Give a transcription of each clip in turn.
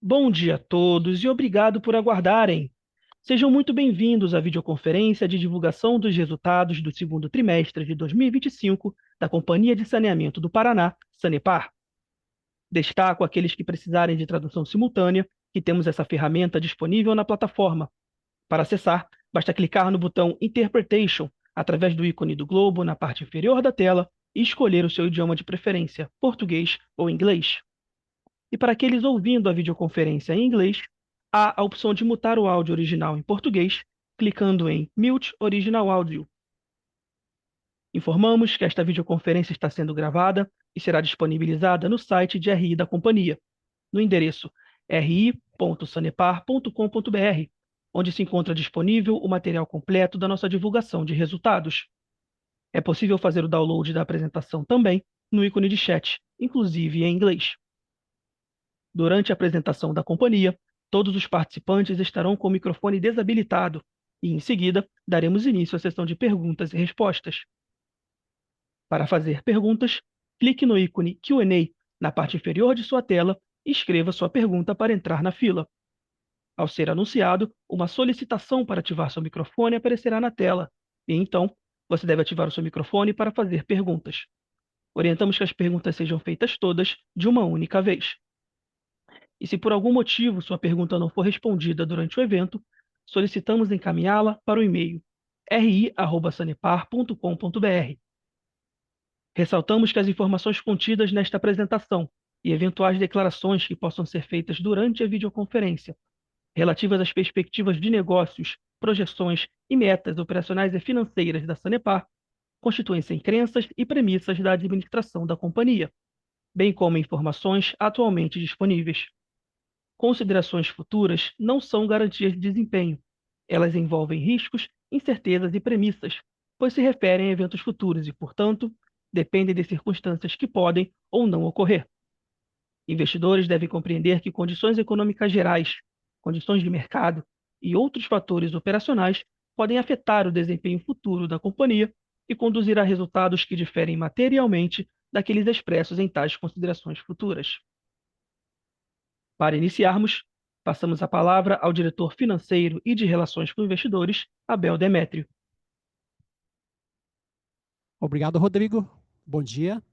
Bom dia a todos e obrigado por aguardarem. Sejam muito bem-vindos à videoconferência de divulgação dos resultados do segundo trimestre de 2025 da Companhia de Saneamento do Paraná, Sanepar. Destaco aqueles que precisarem de tradução simultânea, que temos essa ferramenta disponível na plataforma. Para acessar, basta clicar no botão Interpretation através do ícone do globo na parte inferior da tela e escolher o seu idioma de preferência, português ou inglês. E para aqueles ouvindo a videoconferência em inglês, há a opção de mutar o áudio original em português, clicando em Mute Original Audio. Informamos que esta videoconferência está sendo gravada e será disponibilizada no site de RI da companhia, no endereço ri.sanepar.com.br, onde se encontra disponível o material completo da nossa divulgação de resultados. É possível fazer o download da apresentação também no ícone de chat, inclusive em inglês. Durante a apresentação da companhia, todos os participantes estarão com o microfone desabilitado e, em seguida, daremos início à sessão de perguntas e respostas. Para fazer perguntas, clique no ícone Q&A na parte inferior de sua tela e escreva sua pergunta para entrar na fila. Ao ser anunciado, uma solicitação para ativar seu microfone aparecerá na tela, e então você deve ativar o seu microfone para fazer perguntas. Orientamos que as perguntas sejam feitas todas de uma única vez. E se por algum motivo sua pergunta não for respondida durante o evento, solicitamos encaminhá-la para o e-mail ri@sanepar.com.br. Ressaltamos que as informações contidas nesta apresentação e eventuais declarações que possam ser feitas durante a videoconferência, relativas às perspectivas de negócios, projeções e metas operacionais e financeiras da Sanepar, constituem-se em crenças e premissas da administração da companhia, bem como informações atualmente disponíveis. Considerações futuras não são garantias de desempenho. Elas envolvem riscos, incertezas e premissas, pois se referem a eventos futuros e, portanto, dependem de circunstâncias que podem ou não ocorrer. Investidores devem compreender que condições econômicas gerais, condições de mercado e outros fatores operacionais podem afetar o desempenho futuro da companhia e conduzir a resultados que diferem materialmente daqueles expressos em tais considerações futuras. Para iniciarmos, passamos a palavra ao diretor financeiro e de relações com investidores, Abel Demétrio. Obrigado, Rodrigo. Bom dia.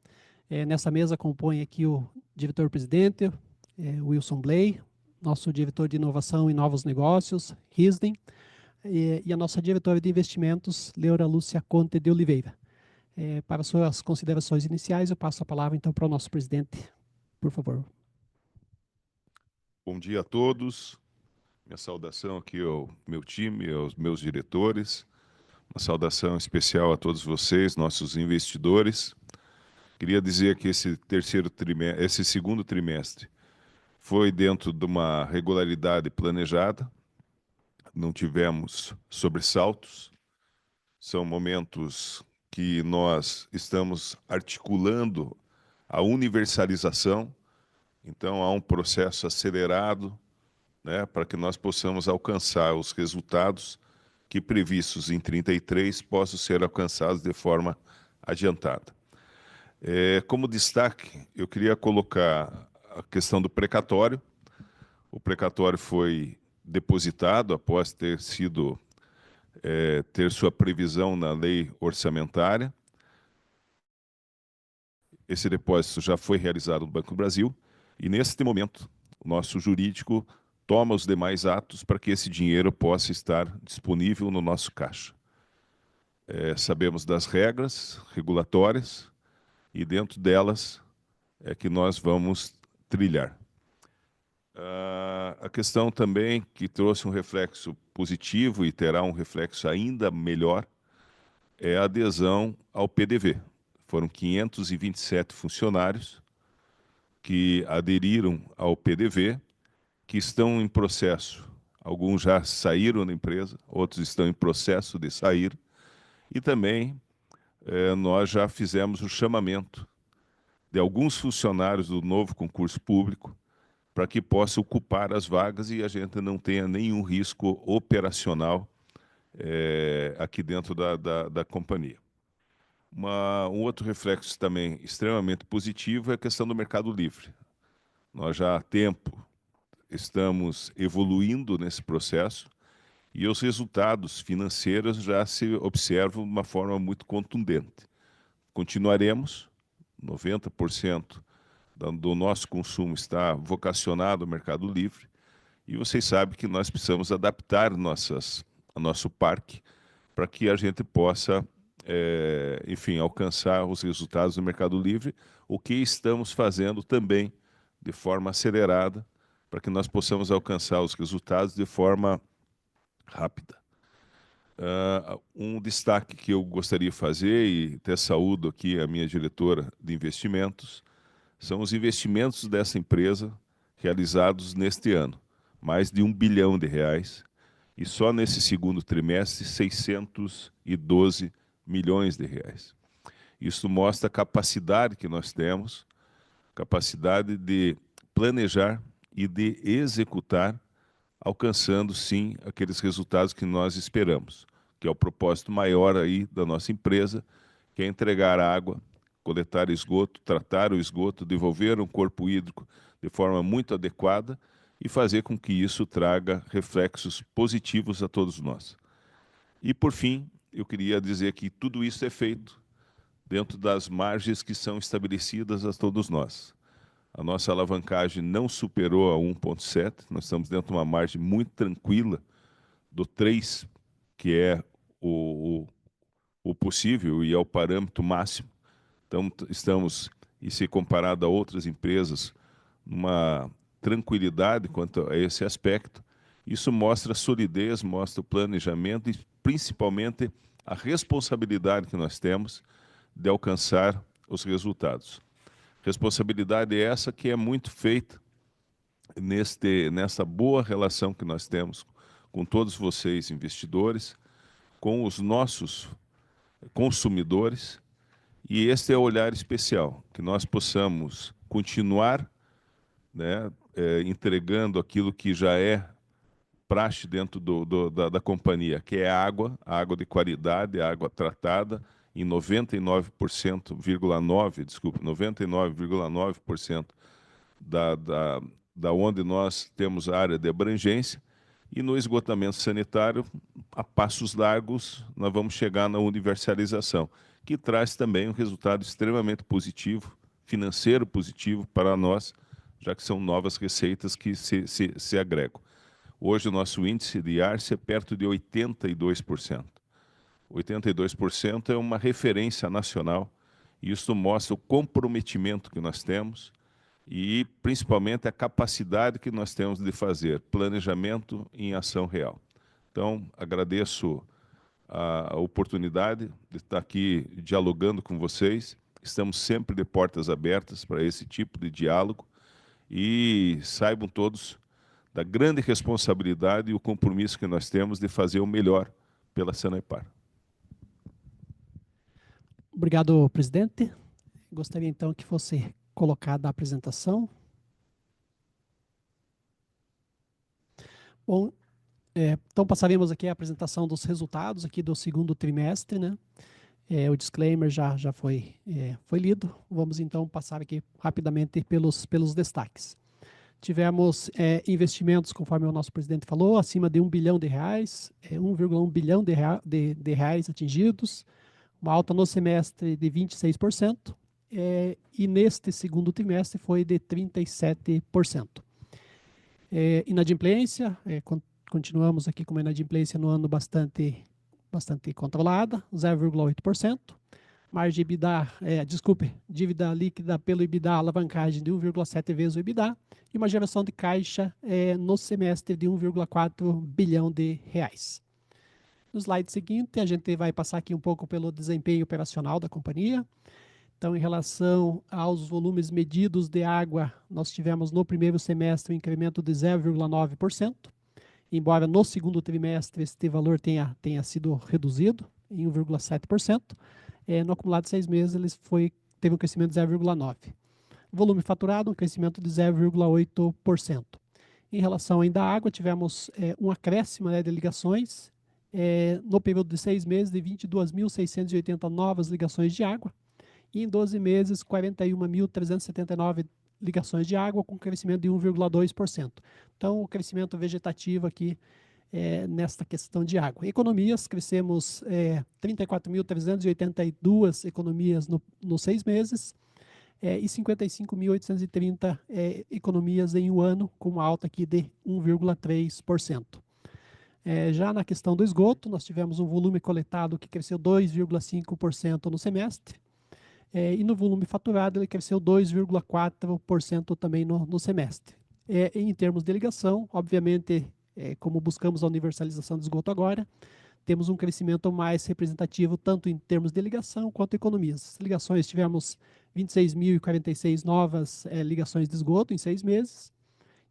Nessa mesa compõe aqui o diretor-presidente, Wilson Bley, nosso diretor de inovação e novos negócios, Risden, e a nossa diretora de investimentos, Leora Lúcia Conte de Oliveira. Para suas considerações iniciais, eu passo a palavra então para o nosso presidente, por favor. Bom dia a todos. Minha saudação aqui ao meu time, aos meus diretores. Uma saudação especial a todos vocês, nossos investidores. Queria dizer que esse segundo trimestre foi dentro de uma regularidade planejada. Não tivemos sobressaltos. São momentos que nós estamos articulando a universalização. Então, há um processo acelerado, né, para que nós possamos alcançar os resultados que previstos em 33 possam ser alcançados de forma adiantada. Como destaque, eu queria colocar a questão do precatório. O precatório foi depositado após ter sua previsão na lei orçamentária. Esse depósito já foi realizado no Banco do Brasil e, neste momento, o nosso jurídico toma os demais atos para que esse dinheiro possa estar disponível no nosso caixa. Sabemos das regras regulatórias e dentro delas é que nós vamos trilhar. A questão também que trouxe um reflexo positivo e terá um reflexo ainda melhor é a adesão ao PDV. Foram 527 funcionários que aderiram ao PDV, que estão em processo. Alguns já saíram da empresa, outros estão em processo de sair. E também nós já fizemos o chamamento de alguns funcionários do novo concurso público para que possam ocupar as vagas e a gente não tenha nenhum risco operacional aqui dentro da companhia. Um outro reflexo também extremamente positivo é a questão do mercado livre. Nós já há tempo estamos evoluindo nesse processo e os resultados financeiros já se observam de uma forma muito contundente. Continuaremos, 90% do nosso consumo está vocacionado ao Mercado Livre, e vocês sabem que nós precisamos adaptar o nosso parque para que a gente possa, enfim, alcançar os resultados do Mercado Livre, o que estamos fazendo também de forma acelerada, para que nós possamos alcançar os resultados de forma rápida. Um destaque que eu gostaria de fazer, e até saúdo aqui a minha diretora de investimentos, são os investimentos dessa empresa realizados neste ano, mais de R$ 1 bilhão, e só nesse segundo trimestre, 612 milhões de reais. Isso mostra a capacidade que nós temos, capacidade de planejar e de executar, alcançando, sim, aqueles resultados que nós esperamos, que é o propósito maior aí da nossa empresa, que é entregar água, coletar esgoto, tratar o esgoto, devolver um corpo hídrico de forma muito adequada e fazer com que isso traga reflexos positivos a todos nós. E, por fim, eu queria dizer que tudo isso é feito dentro das margens que são estabelecidas a todos nós. A nossa alavancagem não superou a 1,7, nós estamos dentro de uma margem muito tranquila do 3, que é o possível e é o parâmetro máximo. Então, estamos, e se comparado a outras empresas, numa tranquilidade quanto a esse aspecto. Isso mostra a solidez, mostra o planejamento e, principalmente, a responsabilidade que nós temos de alcançar os resultados. Responsabilidade essa que é muito feita nessa boa relação que nós temos com todos vocês, investidores, com os nossos consumidores, e este é o olhar especial, que nós possamos continuar, né, entregando aquilo que já é praxe dentro da companhia, que é a água de qualidade, a água tratada, em 99,9% da onde nós temos a área de abrangência, e no esgotamento sanitário, a passos largos, nós vamos chegar na universalização, que traz também um resultado extremamente positivo, financeiro positivo para nós, já que são novas receitas que se agregam. Hoje o nosso índice de ARCE é perto de 82%. 82% é uma referência nacional, e isso mostra o comprometimento que nós temos e, principalmente, a capacidade que nós temos de fazer planejamento em ação real. Então, agradeço a oportunidade de estar aqui dialogando com vocês. Estamos sempre de portas abertas para esse tipo de diálogo, e saibam todos da grande responsabilidade e o compromisso que nós temos de fazer o melhor pela Sanepar. Obrigado, presidente. Gostaria, então, que fosse colocada a apresentação. Bom, então passaremos aqui a apresentação dos resultados aqui do segundo trimestre, né? O disclaimer já foi lido. Vamos, então, passar aqui rapidamente pelos destaques. Tivemos investimentos, conforme o nosso presidente falou, acima de R$ 1 bilhão, 1,1 bilhão de reais atingidos, uma alta no semestre de 26%, e neste segundo trimestre foi de 37%. Inadimplência, continuamos aqui com uma inadimplência no ano bastante controlada, 0,8%. Margem EBITDA, dívida líquida pelo EBITDA, alavancagem de 1,7 vezes o EBITDA, e uma geração de caixa no semestre de 1,4 bilhão de reais. No slide seguinte, a gente vai passar aqui um pouco pelo desempenho operacional da companhia. Então, em relação aos volumes medidos de água, nós tivemos no primeiro semestre um incremento de 0,9%, embora no segundo trimestre este valor tenha sido reduzido em 1,7%. No acumulado de 6 meses, teve um crescimento de 0,9%. Volume faturado, um crescimento de 0,8%. Em relação ainda à água, tivemos um acréscimo de ligações, no período de 6 meses, de 22.680 novas ligações de água, e em 12 meses, 41.379 ligações de água, com crescimento de 1,2%. Então, o crescimento vegetativo aqui nesta questão de água. Economias, crescemos 34.382 economias nos 6 meses, e 55.830 economias em um ano, com uma alta aqui de 1,3%. Já na questão do esgoto, nós tivemos um volume coletado que cresceu 2,5% no semestre, e no volume faturado ele cresceu 2,4% também no semestre. Em termos de ligação, obviamente, como buscamos a universalização do esgoto agora, temos um crescimento mais representativo tanto em termos de ligação quanto economias. Ligações, tivemos 26.046 novas ligações de esgoto em 6 meses,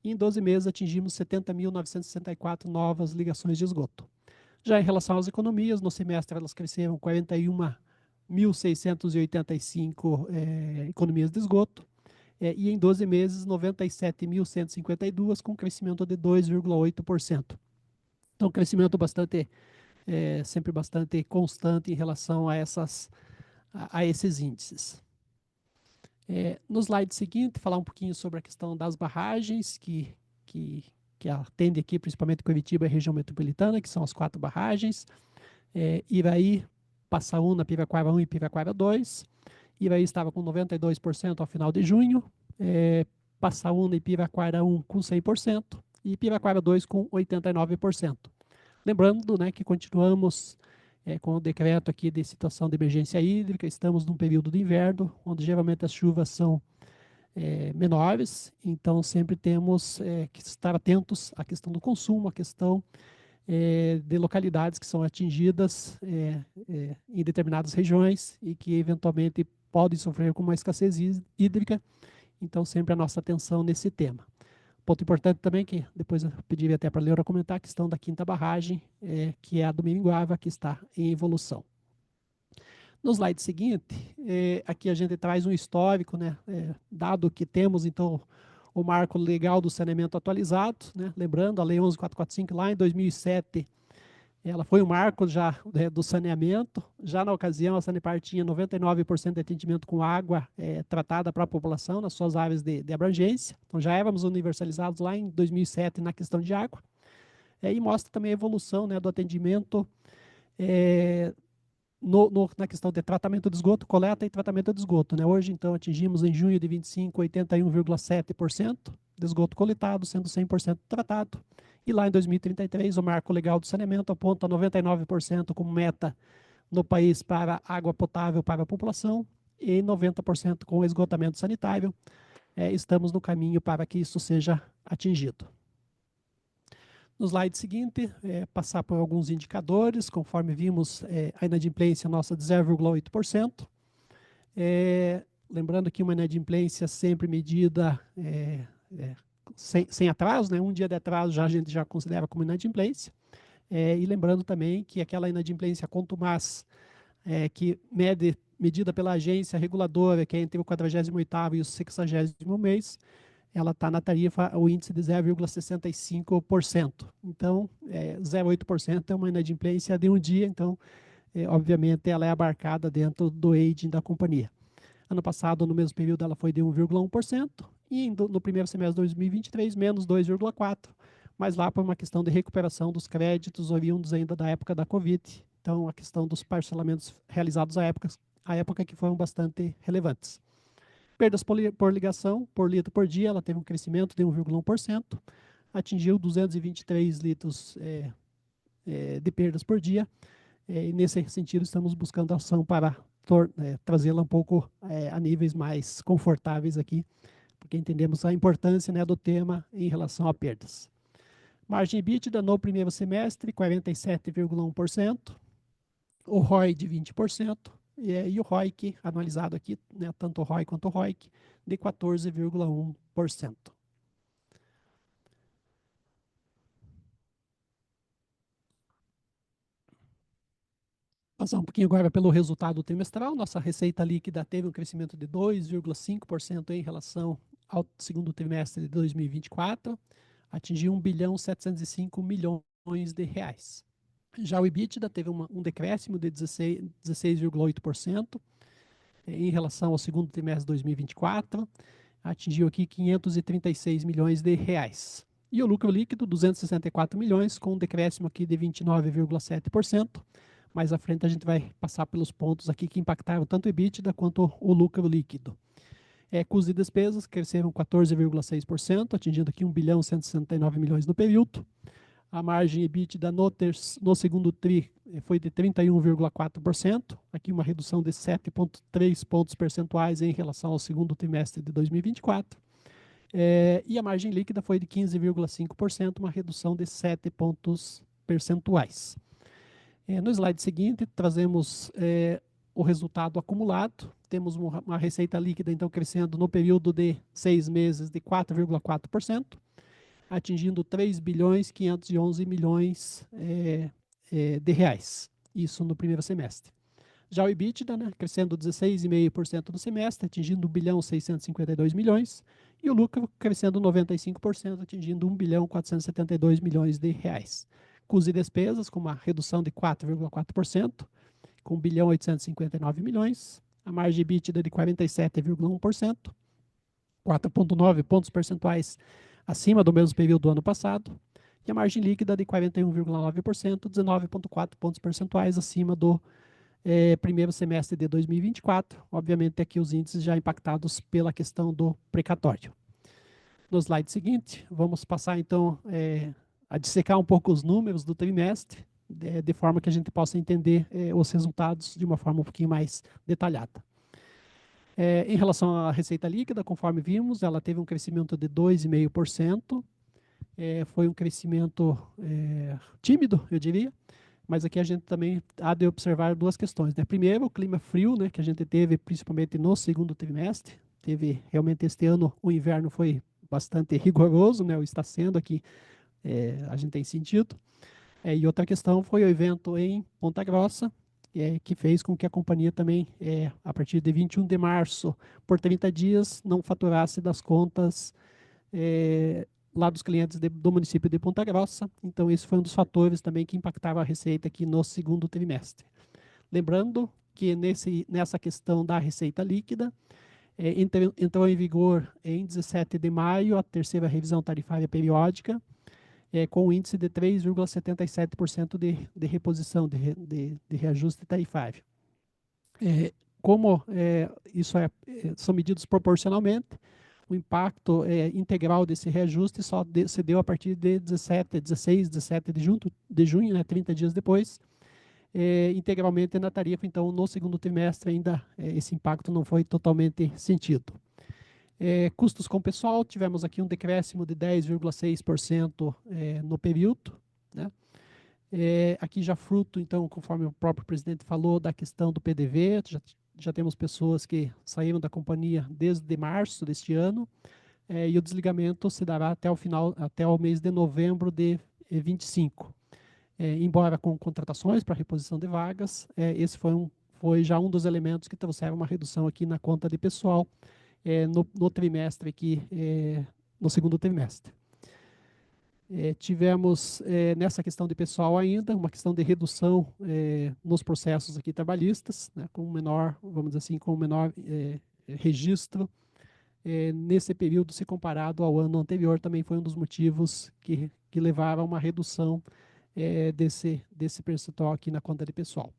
e em 12 meses atingimos 70.964 novas ligações de esgoto. Já em relação às economias, no semestre elas cresceram 41.685 economias de esgoto, e em 12 meses 97.152, com crescimento de 2,8%. Então, crescimento sempre bastante constante em relação a esses índices. No slide seguinte, falar um pouquinho sobre a questão das barragens, que atende aqui principalmente Curitiba e região metropolitana, que são as 4 barragens. Iraí, Passaúna, Piraquara 1 e Piraquara 2. Iraí estava com 92% ao final de junho, Passaúna e Piraquara 1 com 100% e Piraquara 2 com 89%. Lembrando, né, que continuamos com o decreto aqui de situação de emergência hídrica, estamos num período de inverno, onde geralmente as chuvas são menores, então sempre temos que estar atentos à questão do consumo, à questão de localidades que são atingidas em determinadas regiões e que eventualmente podem sofrer com uma escassez hídrica, então sempre a nossa atenção nesse tema. Ponto importante também, que depois eu pedi até para a Leora comentar, a questão da 5ª barragem, que é a do Miringuava, que está em evolução. No slide seguinte, aqui a gente traz um histórico, né, dado que temos, então, o marco legal do saneamento atualizado, né, lembrando, a Lei 11.445, lá em 2007, ela foi um marco já do saneamento. Já na ocasião, a Sanepar tinha 99% de atendimento com água tratada para a população nas suas áreas de abrangência. Então, já éramos universalizados lá em 2007 na questão de água. E mostra também a evolução, né, do atendimento na questão de tratamento de esgoto, coleta e tratamento de esgoto, né? Hoje, então, atingimos em junho de 25, 81,7% de esgoto coletado, sendo 100% tratado. E lá em 2033, o marco legal do saneamento aponta 99% como meta no país para água potável para a população e 90% com esgotamento sanitário. Estamos no caminho para que isso seja atingido. No slide seguinte, passar por alguns indicadores, conforme vimos a inadimplência nossa de 0,8%. Lembrando que uma inadimplência sempre medida sem atraso, né? Um dia de atraso a gente já considera como inadimplência. E lembrando também que aquela inadimplência contumaz, que medida pela agência reguladora, que é entre o 48º e o 60º mês, ela está na tarifa, o índice de 0,65%. Então, 0,8% é uma inadimplência de um dia, então, obviamente, ela é abarcada dentro do aging da companhia. Ano passado, no mesmo período, ela foi de 1,1%, e no primeiro semestre de 2023, menos 2,4%, mas lá por uma questão de recuperação dos créditos oriundos ainda da época da Covid. Então, a questão dos parcelamentos realizados à época que foram bastante relevantes. Perdas por ligação, por litro por dia, ela teve um crescimento de 1,1%, atingiu 223 litros de perdas por dia, e nesse sentido estamos buscando ação para trazê-la um pouco a níveis mais confortáveis aqui, porque entendemos a importância, né, do tema em relação a perdas. Margem EBITDA no primeiro semestre, 47,1%, o ROI de 20%, e o ROIC, analisado aqui, né, tanto o ROI quanto o ROIC, de 14,1%. Passar um pouquinho agora pelo resultado trimestral. Nossa receita líquida teve um crescimento de 2,5% em relação ao segundo trimestre de 2024, atingiu 1.705 bilhões de reais. Já o EBITDA teve um decréscimo de 16,8% em relação ao segundo trimestre de 2024, atingiu aqui 536 milhões de reais. E o lucro líquido, 264 milhões, com um decréscimo aqui de 29,7%. Mais à frente a gente vai passar pelos pontos aqui que impactaram tanto o EBITDA quanto o lucro líquido. Custos e despesas cresceram 14,6%, atingindo aqui 1 bilhão 169 milhões no período. A margem EBITDA no segundo TRI foi de 31,4%, aqui uma redução de 7,3 pontos percentuais em relação ao segundo trimestre de 2024. E a margem líquida foi de 15,5%, uma redução de 7 pontos percentuais. No slide seguinte, trazemos o resultado acumulado. Temos uma receita líquida, então, crescendo no período de 6 meses de 4,4%, atingindo 3 bilhões 511 milhões de reais. Isso no primeiro semestre. Já o EBITDA, né, crescendo 16,5% no semestre, atingindo 1 bilhão 652 milhões. E o lucro crescendo 95%, atingindo 1 bilhão 472 milhões de reais. Custos e despesas, com uma redução de 4,4%, com 1 bilhão 859 milhões. A margem EBITDA de 47,1%, 4,9 pontos percentuais acima do mesmo período do ano passado. E a margem líquida de 41,9%, 19,4 pontos percentuais acima do primeiro semestre de 2024. Obviamente, aqui os índices já impactados pela questão do precatório. No slide seguinte, vamos passar então a dissecar um pouco os números do trimestre, de forma que a gente possa entender os resultados de uma forma um pouquinho mais detalhada. Em relação à receita líquida, conforme vimos, ela teve um crescimento de 2,5%. Foi um crescimento tímido, eu diria, mas aqui a gente também há de observar duas questões, né? Primeiro, o clima frio, né, que a gente teve principalmente no segundo trimestre. Teve realmente este ano, o inverno foi bastante rigoroso, né? Está sendo aqui, a gente tem sentido. E outra questão foi o evento em Ponta Grossa, que fez com que a companhia também, a partir de 21 de março, por 30 dias, não faturasse das contas lá dos clientes do município de Ponta Grossa. Então, esse foi um dos fatores também que impactava a receita aqui no segundo trimestre. Lembrando que nessa questão da receita líquida, entrou em vigor em 17 de maio a terceira revisão tarifária periódica, com um índice de 3,77% de reposição, de reajuste tarifário. Como isso são medidos proporcionalmente, o impacto integral desse reajuste só se deu a partir de 16, 17 de junho, né, 30 dias depois, integralmente na tarifa. Então, no segundo trimestre ainda esse impacto não foi totalmente sentido. Custos com pessoal, tivemos aqui um decréscimo de 10,6% no período, né? Aqui já fruto, então, conforme o próprio presidente falou, da questão do PDV, já temos pessoas que saíram da companhia desde março deste ano, e o desligamento se dará até o mês de novembro de 25. Embora com contratações para reposição de vagas, esse foi já um dos elementos que trouxeram uma redução aqui na conta de pessoal no trimestre aqui, no segundo trimestre. Tivemos nessa questão de pessoal ainda uma questão de redução nos processos aqui trabalhistas, né, com menor, vamos dizer assim, com menor registro nesse período, se comparado ao ano anterior. Também foi um dos motivos que levaram a uma redução desse percentual aqui na conta de pessoal.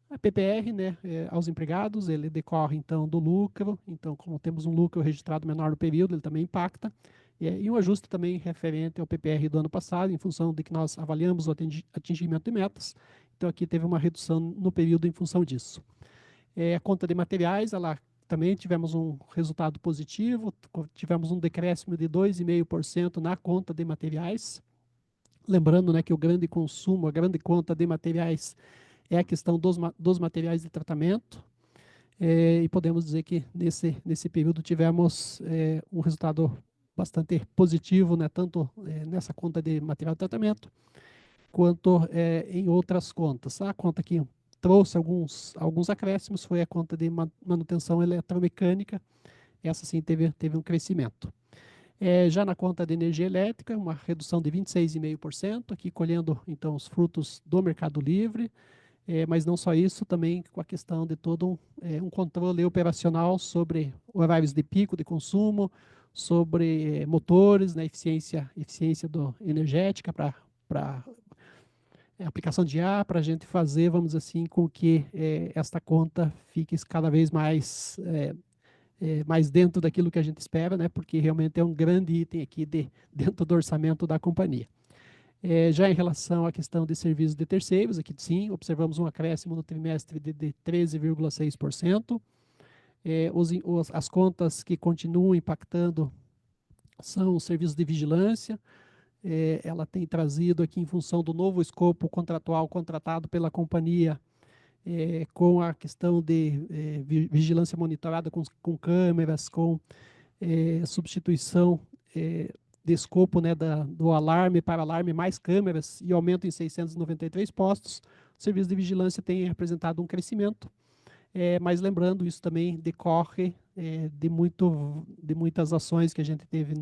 A PPR, né, aos empregados, ele decorre então do lucro. Então, como temos um lucro registrado menor no período, ele também impacta. E um ajuste também referente ao PPR do ano passado, em função de que nós avaliamos o atingimento de metas. Então, aqui teve uma redução no período em função disso. A conta de materiais, ela também tivemos um resultado positivo, tivemos um decréscimo de 2,5% na conta de materiais. Lembrando, né, que o grande consumo, a grande conta de materiais é a questão dos materiais de tratamento. E podemos dizer que nesse período tivemos um resultado bastante positivo, né, tanto nessa conta de material de tratamento, quanto em outras contas. A conta que trouxe alguns acréscimos foi a conta de manutenção eletromecânica. Essa sim teve um crescimento. Já na conta de energia elétrica, uma redução de 26,5%, aqui colhendo então os frutos do Mercado Livre. Mas não só isso, também com a questão de todo um controle operacional sobre horários de pico de consumo, sobre motores, né, eficiência energética para aplicação de ar, para a gente fazer, vamos dizer assim, com que esta conta fique cada vez mais dentro daquilo que a gente espera, né, porque realmente é um grande item aqui dentro do orçamento da companhia. Já em relação à questão de serviços de terceiros, aqui sim, observamos um acréscimo no trimestre de 13,6%. As contas que continuam impactando são os serviços de vigilância. Ela tem trazido aqui, em função do novo escopo contratual contratado pela companhia, com a questão de vigilância monitorada com câmeras, com substituição de escopo, né, do alarme para alarme mais câmeras e aumento em 693 postos. O serviço de vigilância tem apresentado um crescimento, mas lembrando, isso também decorre de muitas ações que a gente teve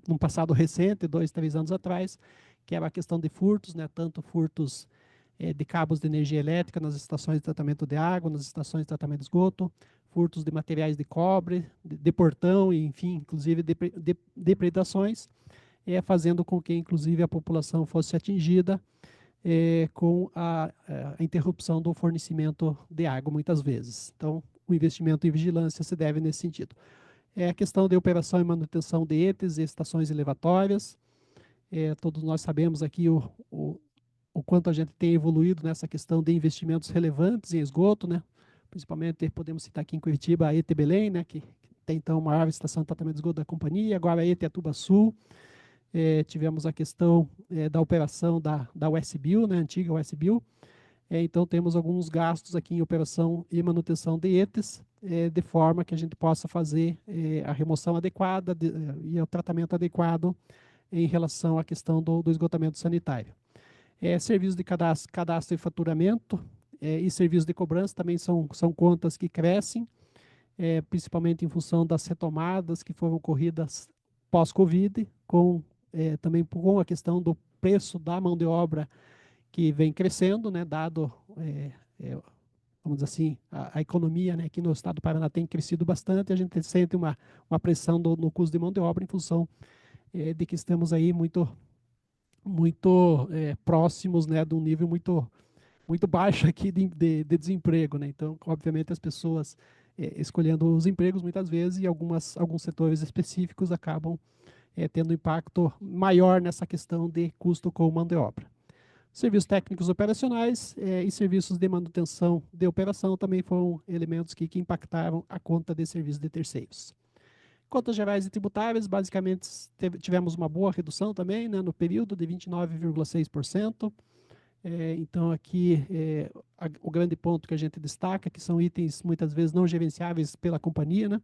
num passado recente, 2, 3 anos atrás, que era a questão de furtos, né, tanto furtos de cabos de energia elétrica nas estações de tratamento de água, nas estações de tratamento de esgoto, furtos de materiais de cobre, de portão, e, enfim, inclusive depredações, fazendo com que, inclusive, a população fosse atingida com a interrupção do fornecimento de água, muitas vezes. Então, o investimento em vigilância se deve nesse sentido. A questão de operação e manutenção de ETEs e estações elevatórias. Todos nós sabemos aqui o quanto a gente tem evoluído nessa questão de investimentos relevantes em esgoto, né? Principalmente, podemos citar aqui em Curitiba a ET Belém, né, que tem então a maior estação de tratamento de esgoto da companhia, agora a ET Atuba Sul. Tivemos a questão da operação da USBio, né, antiga USBio. Então, temos alguns gastos aqui em operação e manutenção de ETEs, de forma que a gente possa fazer a remoção adequada e o tratamento adequado em relação à questão do esgotamento sanitário. Serviços de cadastro e faturamento e serviços de cobrança também são contas que crescem, principalmente em função das retomadas que foram ocorridas pós-Covid, também com a questão do preço da mão de obra que vem crescendo, né, dado, vamos dizer assim, a economia, né, aqui no estado do Paraná tem crescido bastante, a gente sente uma pressão no custo de mão de obra em função de que estamos aí muito próximos, né, de um nível muito baixo aqui de desemprego, né? Então, obviamente, as pessoas escolhendo os empregos muitas vezes e alguns setores específicos acabam tendo impacto maior nessa questão de custo com mão de obra. Serviços técnicos operacionais e serviços de manutenção de operação também foram elementos que impactaram a conta de serviços de terceiros. Contas gerais e tributárias, basicamente tivemos uma boa redução também, né, no período de 29,6%. Então, aqui, o grande ponto que a gente destaca, que são itens muitas vezes não gerenciáveis pela companhia, né,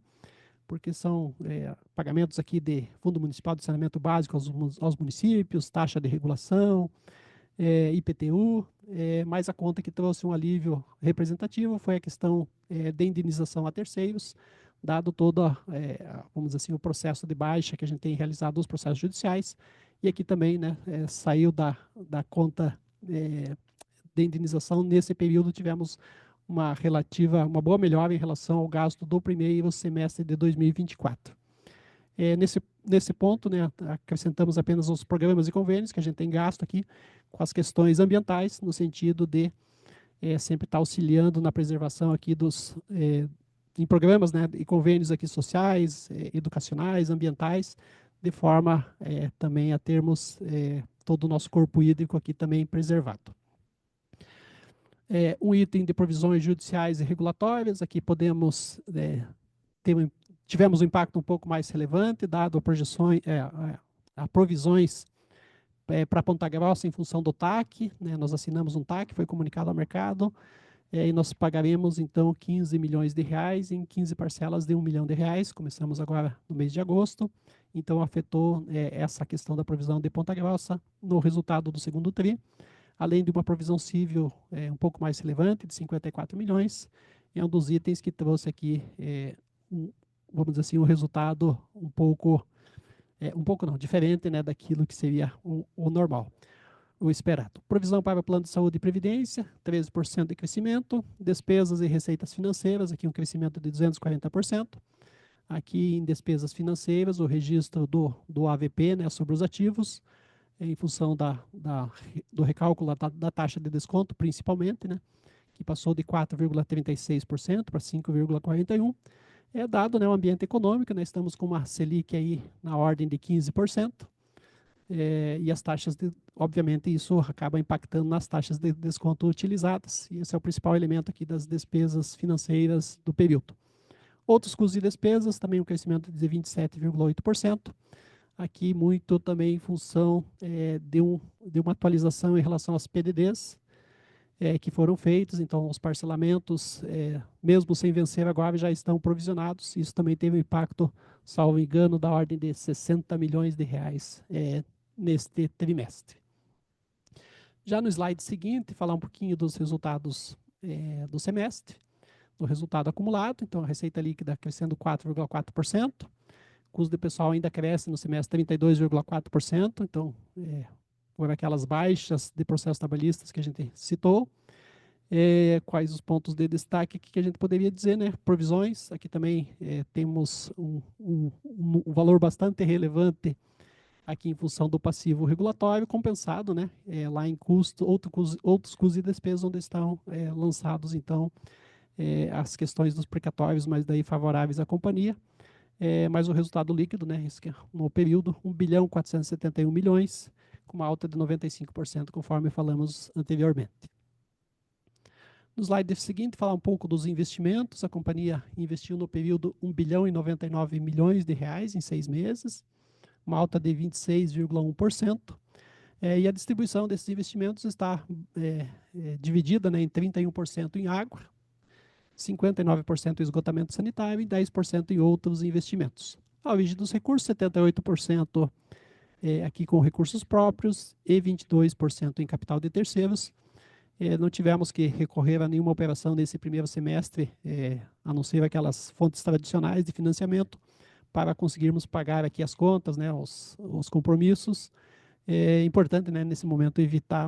porque são pagamentos aqui de Fundo Municipal de Saneamento Básico aos municípios, taxa de regulação, IPTU, mas a conta que trouxe um alívio representativo foi a questão de indenização a terceiros, dado todo, vamos dizer assim, o processo de baixa que a gente tem realizado nos processos judiciais, e aqui também, né, saiu da conta de indenização. Nesse período tivemos uma boa melhora em relação ao gasto do primeiro semestre de 2024. Nesse ponto, né, acrescentamos apenas os programas e convênios que a gente tem gasto aqui com as questões ambientais, no sentido de sempre estar auxiliando na preservação aqui em programas, né, e convênios aqui sociais, educacionais, ambientais, de forma também a termos todo o nosso corpo hídrico aqui também preservado. Um item de provisões judiciais e regulatórias, aqui podemos tivemos um impacto um pouco mais relevante, dado a provisões para Ponta Grossa em função do TAC, né, nós assinamos um TAC, foi comunicado ao mercado, e nós pagaremos, então, 15 milhões de reais em 15 parcelas de 1 milhão de reais, começamos agora no mês de agosto, então afetou essa questão da provisão de Ponta Grossa no resultado do segundo TRI, além de uma provisão civil um pouco mais relevante, de 54 milhões, é um dos itens que trouxe aqui, vamos dizer assim, um resultado um pouco não, diferente, né, daquilo que seria o normal. o esperado. Provisão para plano de saúde e previdência, 13% de crescimento. Despesas e receitas financeiras, aqui um crescimento de 240%. Aqui em despesas financeiras, o registro do AVP, né, sobre os ativos, em função do recálculo da taxa de desconto, principalmente, né, que passou de 4,36% para 5,41%. É dado, né, o ambiente econômico, né, estamos com uma Selic aí na ordem de 15%. E as taxas, obviamente, isso acaba impactando nas taxas de desconto utilizadas, e esse é o principal elemento aqui das despesas financeiras do período. Outros custos e despesas, também um crescimento de 27,8%, aqui muito também em função de uma atualização em relação às PDDs que foram feitos, então os parcelamentos, mesmo sem vencer agora, já estão provisionados, isso também teve um impacto, salvo engano, da ordem de 60 milhões de reais neste trimestre. Já no slide seguinte, falar um pouquinho dos resultados do semestre, do resultado acumulado. Então, a receita líquida crescendo 4,4%, custo de pessoal ainda cresce no semestre 32,4%, então, por aquelas baixas de processos trabalhistas que a gente citou. Quais os pontos de destaque que a gente poderia dizer, né? Provisões, aqui também temos um valor bastante relevante aqui em função do passivo regulatório compensado, né, lá em outros custos e despesas onde estão lançados, então, as questões dos precatórios, mas daí favoráveis à companhia, mas o resultado líquido, né, no período, 1.471 bilhões, com uma alta de 95%, conforme falamos anteriormente. No slide seguinte, falar um pouco dos investimentos. A companhia investiu no período 1.099 bilhões de reais em 6 meses, uma alta de 26,1%, e a distribuição desses investimentos está dividida, né, em 31% em água, 59% em esgotamento sanitário e 10% em outros investimentos. A origem dos recursos, 78% aqui com recursos próprios e 22% em capital de terceiros. Não tivemos que recorrer a nenhuma operação nesse primeiro semestre, a não ser aquelas fontes tradicionais de financiamento, para conseguirmos pagar aqui as contas, né, os compromissos. É importante, né, nesse momento, evitar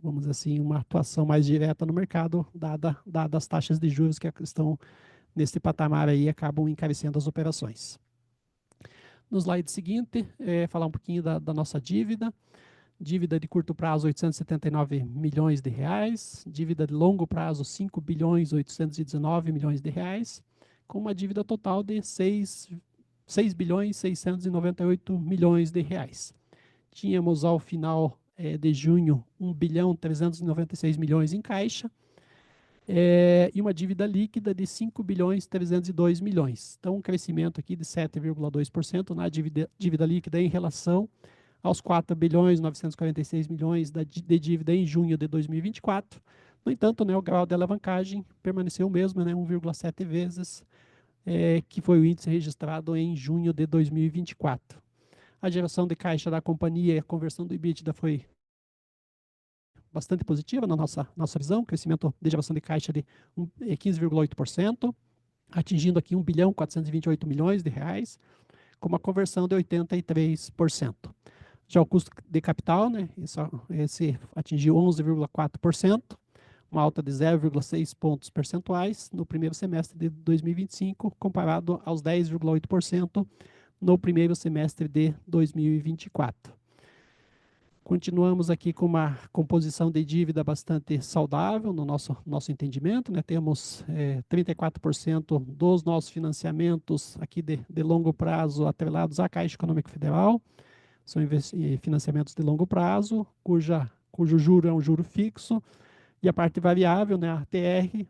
vamos dizer assim, uma atuação mais direta no mercado, dadas as taxas de juros que estão nesse patamar aí, acabam encarecendo as operações. No slide seguinte, falar um pouquinho da nossa dívida. Dívida de curto prazo, 879 milhões de reais. Dívida de longo prazo, 5 bilhões 819 milhões de reais. Com uma dívida total de 6 bilhões 698 milhões de reais. Tínhamos ao final de junho 1 bilhão 396 milhões em caixa e uma dívida líquida de 5 bilhões 302 milhões. Então, um crescimento aqui de 7,2% na dívida líquida em relação aos 4 bilhões 946 milhões de dívida em junho de 2024. No entanto, né, o grau de alavancagem permaneceu o mesmo, né, 1,7 vezes, que foi o índice registrado em junho de 2024. A geração de caixa da companhia e a conversão do EBITDA foi bastante positiva na nossa visão, crescimento de geração de caixa de 15,8%, atingindo aqui 1 bilhão 428 milhões de reais, com uma conversão de 83%. Já o custo de capital, né, esse atingiu 11,4%, uma alta de 0,6 pontos percentuais no primeiro semestre de 2025, comparado aos 10,8% no primeiro semestre de 2024. Continuamos aqui com uma composição de dívida bastante saudável no nosso entendimento, né? Temos 34% dos nossos financiamentos aqui de longo prazo atrelados à Caixa Econômica Federal, são financiamentos de longo prazo, cujo juro é um juro fixo, e a parte variável, né, a ATR,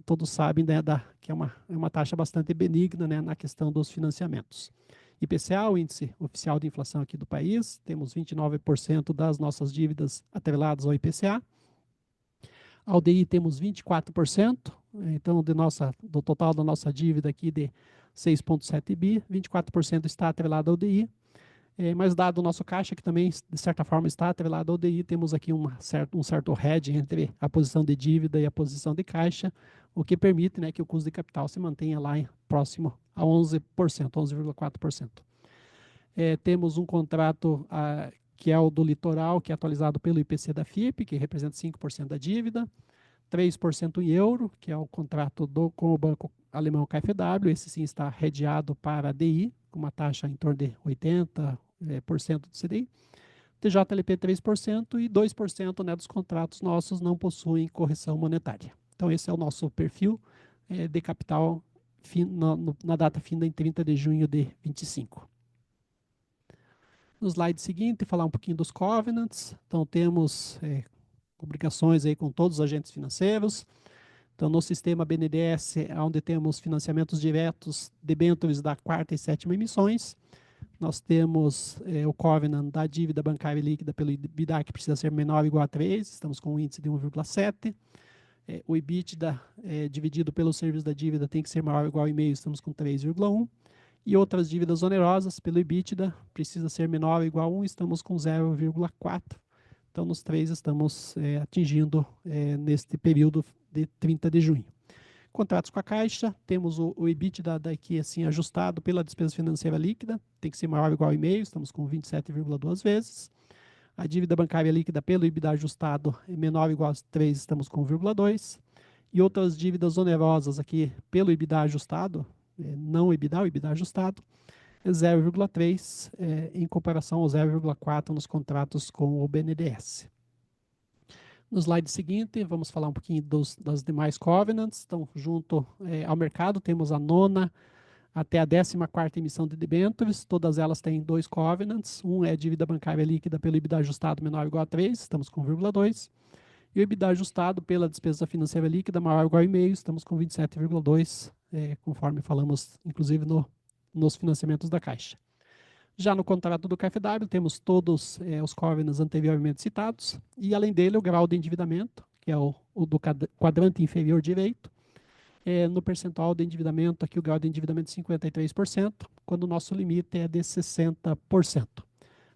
todos sabem, né, que é uma taxa bastante benigna, né, na questão dos financiamentos. IPCA, o índice oficial de inflação aqui do país, temos 29% das nossas dívidas atreladas ao IPCA. Ao DI temos 24%, então do total da nossa dívida aqui de 6,7 bi, 24% está atrelado ao DI. Mas dado o nosso caixa, que também, de certa forma, está atrelado ao DI, temos aqui um certo hedge entre a posição de dívida e a posição de caixa, o que permite, né, que o custo de capital se mantenha lá próximo a 11%, 11,4%. Temos um contrato que é o do litoral, que é atualizado pelo IPC da FIP, que representa 5% da dívida, 3% em euro, que é o contrato com o banco alemão KfW, esse sim está redeado para a DI, com uma taxa em torno de 80% do CDI, TJLP 3% e 2%, né, dos contratos nossos não possuem correção monetária. Então esse é o nosso perfil de capital na data finda em 30 de junho de 25. No slide seguinte, falar um pouquinho dos covenants. Então temos obrigações aí com todos os agentes financeiros. Então, no sistema BNDES, onde temos financiamentos diretos, debêntures da quarta e sétima emissões, nós temos o covenant da dívida bancária líquida pelo EBITDA, que precisa ser menor ou igual a 3, estamos com um índice de 1,7. O EBITDA dividido pelo serviço da dívida tem que ser maior ou igual a 0,5, estamos com 3,1. E outras dívidas onerosas pelo EBITDA precisa ser menor ou igual a 1, estamos com 0,4. Então, nos três estamos atingindo neste período de 30 de junho. Contratos com a Caixa, temos o EBITDA daqui assim ajustado pela despesa financeira líquida, tem que ser maior ou igual a 0,5, estamos com 27,2 vezes. A dívida bancária líquida pelo EBITDA ajustado é menor ou igual a 3, estamos com 0,2. E outras dívidas onerosas aqui pelo EBITDA ajustado, não o EBITDA ajustado, é 0,3 em comparação ao 0,4 nos contratos com o BNDES. No slide seguinte, vamos falar um pouquinho das demais covenants. Então, junto ao mercado, temos a 9ª até a 14ª emissão de debêntures. Todas elas têm 2 covenants. Um é a dívida bancária líquida pelo EBITDA ajustado menor ou igual a 3, estamos com 0,2. E o EBITDA ajustado pela despesa financeira líquida maior ou igual a 0,5, estamos com 27,2, conforme falamos, inclusive, nos financiamentos da Caixa. Já no contrato do KfW, temos todos os covenants anteriormente citados, e além dele o grau de endividamento, que é o do quadrante inferior direito. No percentual de endividamento, aqui o grau de endividamento é 53%, quando o nosso limite é de 60%.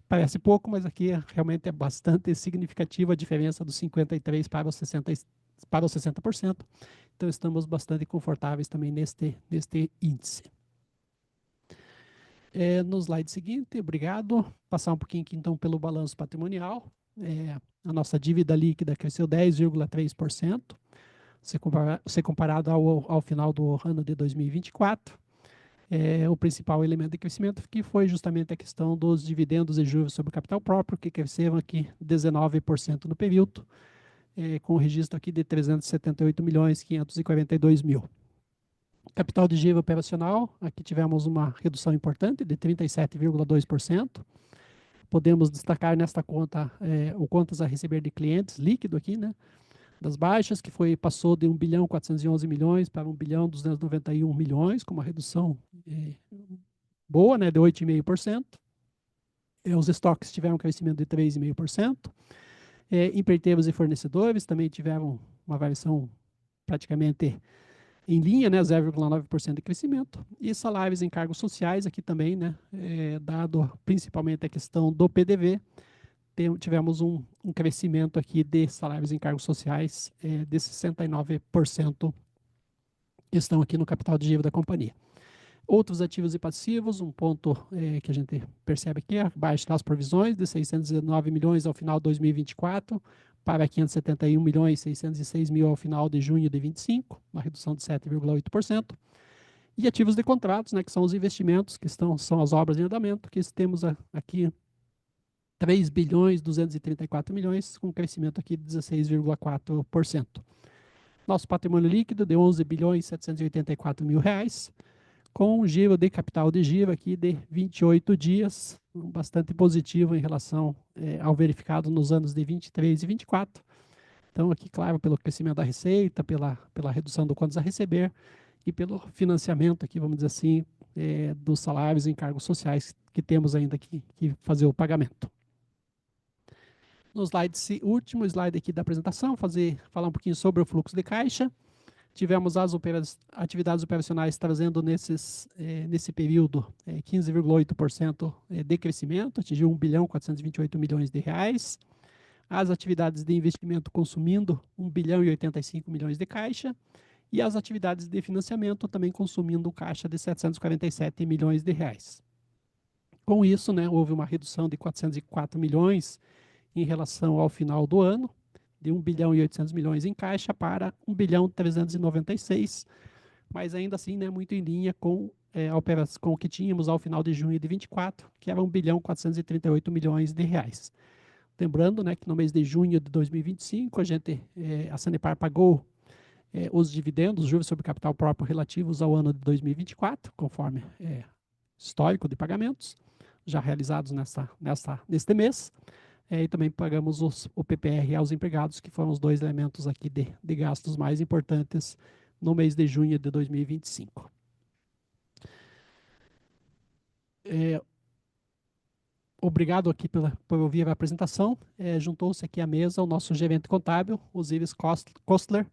Parece pouco, mas aqui realmente é bastante significativa a diferença dos 53% para os 60%. Então estamos bastante confortáveis também neste índice. No slide seguinte, obrigado. Passar um pouquinho aqui então pelo balanço patrimonial. A nossa dívida líquida cresceu 10,3%, se comparado ao final do ano de 2024. O principal elemento de crescimento que foi justamente a questão dos dividendos e juros sobre o capital próprio, que cresceram aqui 19% no período, com o registro aqui de 378.542.000. Capital de giro operacional, aqui tivemos uma redução importante de 37,2%. Podemos destacar nesta conta o contas a receber de clientes, líquido aqui, né? Das baixas, que passou de 1.411 bilhões para 1.291 bilhões, com uma redução boa, né, de 8,5%. Os estoques tiveram um crescimento de 3,5%. Empreiteiros e fornecedores também tiveram uma variação praticamente em linha, né, 0,9% de crescimento. E salários e encargos sociais, aqui também, né, dado principalmente a questão do PDV, tivemos um crescimento aqui de salários e encargos sociais de 69%, que estão aqui no capital de dívida da companhia. Outros ativos e passivos, um ponto que a gente percebe aqui, a baixa das provisões de 619 milhões ao final de 2024 para 571 milhões 606 mil ao final de junho de 25, uma redução de 7,8%. E ativos de contratos, né, que são os investimentos, que são as obras em andamento, que temos aqui 3 bilhões 234 milhões, com um crescimento aqui de 16,4%. Nosso patrimônio líquido de 11 bilhões 784 mil reais, com um giro de capital de giro aqui de 28 dias, bastante positivo em relação ao verificado nos anos de 23 e 24. Então, aqui, claro, pelo crescimento da receita, pela redução do contas a receber e pelo financiamento aqui, vamos dizer assim, dos salários e encargos sociais que temos ainda que fazer o pagamento. No último slide aqui da apresentação, falar um pouquinho sobre o fluxo de caixa. Tivemos as atividades operacionais trazendo nesse período 15,8% de crescimento, atingiu 1 bilhão 428 milhões de reais. As atividades de investimento consumindo 1 bilhão e 85 milhões de caixa. E as atividades de financiamento também consumindo caixa de 747 milhões de reais. Com isso, né, houve uma redução de 404 milhões em relação ao final do ano, de 1 bilhão e 800 milhões em caixa para 1 bilhão 396, mas ainda assim, né, muito em linha com, com o que tínhamos ao final de junho de 24, que era 1 bilhão 438 milhões de reais. Lembrando, né, que no mês de junho de 2025, a Sanepar pagou os dividendos, juros sobre capital próprio relativos ao ano de 2024, conforme histórico de pagamentos, já realizados neste mês. E também pagamos o PPR aos empregados, que foram os dois elementos aqui de gastos mais importantes no mês de junho de 2025. Obrigado aqui por ouvir a apresentação. Juntou-se aqui à mesa o nosso gerente contábil, Osiris Kostler,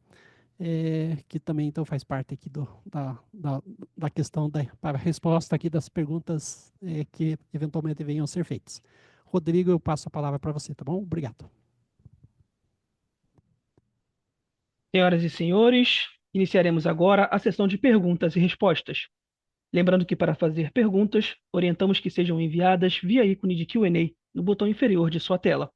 que também então faz parte aqui da questão para a resposta aqui das perguntas que eventualmente venham a ser feitas. Rodrigo, eu passo a palavra para você, tá bom? Obrigado. Senhoras e senhores, iniciaremos agora a sessão de perguntas e respostas. Lembrando que para fazer perguntas, orientamos que sejam enviadas via ícone de Q&A no botão inferior de sua tela.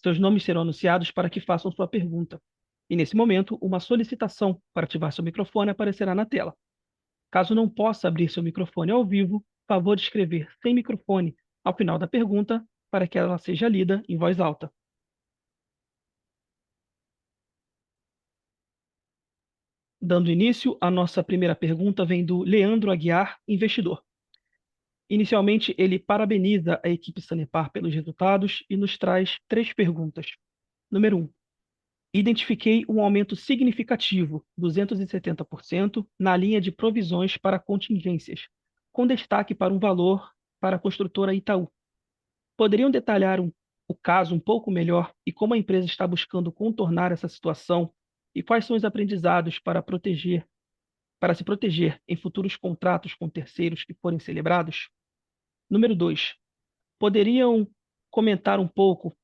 Seus nomes serão anunciados para que façam sua pergunta. E nesse momento, uma solicitação para ativar seu microfone aparecerá na tela. Caso não possa abrir seu microfone ao vivo, favor de escrever sem microfone ao final da pergunta para que ela seja lida em voz alta. Dando início, a nossa primeira pergunta vem do Leandro Aguiar, investidor. Inicialmente, ele parabeniza a equipe Sanepar pelos resultados e nos traz 3 perguntas. Número 1. Identifiquei um aumento significativo, 270%, na linha de provisões para contingências, com destaque para um valor para a construtora Itaú. Poderiam detalhar o caso um pouco melhor e como a empresa está buscando contornar essa situação e quais são os aprendizados para se proteger em futuros contratos com terceiros que forem celebrados? Número 2. Poderiam comentar um pouco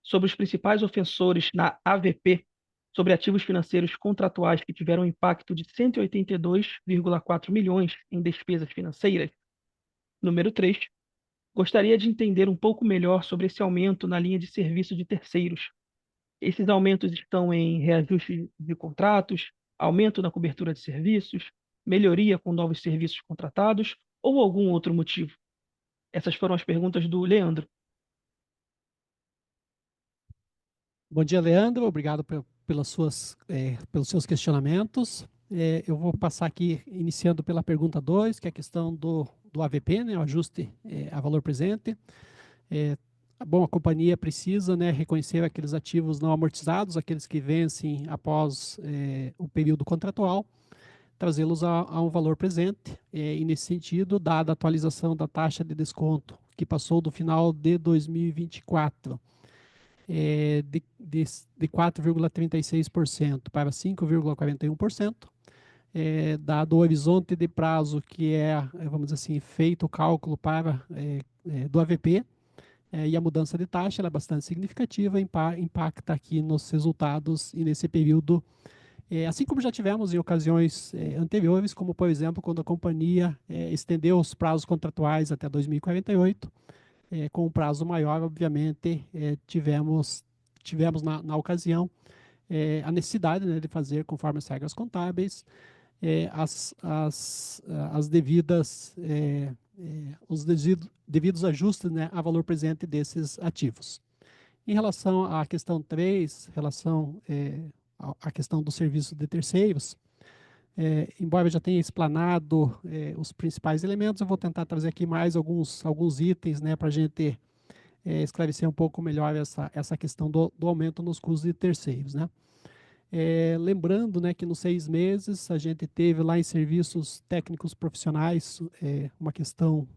sobre os principais ofensores na AVP, sobre ativos financeiros contratuais que tiveram um impacto de 182,4 milhões em despesas financeiras? Número 3. Gostaria de entender um pouco melhor sobre esse aumento na linha de serviço de terceiros. Esses aumentos estão em reajuste de contratos, aumento na cobertura de serviços, melhoria com novos serviços contratados ou algum outro motivo? Essas foram as perguntas do Leandro. Bom dia, Leandro. Obrigado pelos seus questionamentos. Eu vou passar aqui, iniciando pela pergunta 2, que é a questão do AVP, né, o ajuste a valor presente. Bom, a companhia precisa, né, reconhecer aqueles ativos não amortizados, aqueles que vencem após o período contratual, trazê-los a um valor presente. E nesse sentido, dada a atualização da taxa de desconto, que passou do final de 2024, de 4,36% para 5,41%, dado o horizonte de prazo que vamos dizer assim, feito o cálculo do AVP, e a mudança de taxa ela é bastante significativa, impacta aqui nos resultados e nesse período, assim como já tivemos em ocasiões anteriores, como por exemplo quando a companhia estendeu os prazos contratuais até 2048, com um prazo maior, obviamente, tivemos na ocasião a necessidade, né, de fazer, conforme as regras contábeis, os devidos ajustes, né, a valor presente desses ativos. Em relação à questão 3, à questão do serviço de terceiros, embora eu já tenha explanado os principais elementos, eu vou tentar trazer aqui mais alguns itens, né, para a gente esclarecer um pouco melhor essa questão do aumento nos custos de terceiros, né? Lembrando, né, que nos 6 meses a gente teve lá em serviços técnicos profissionais uma questão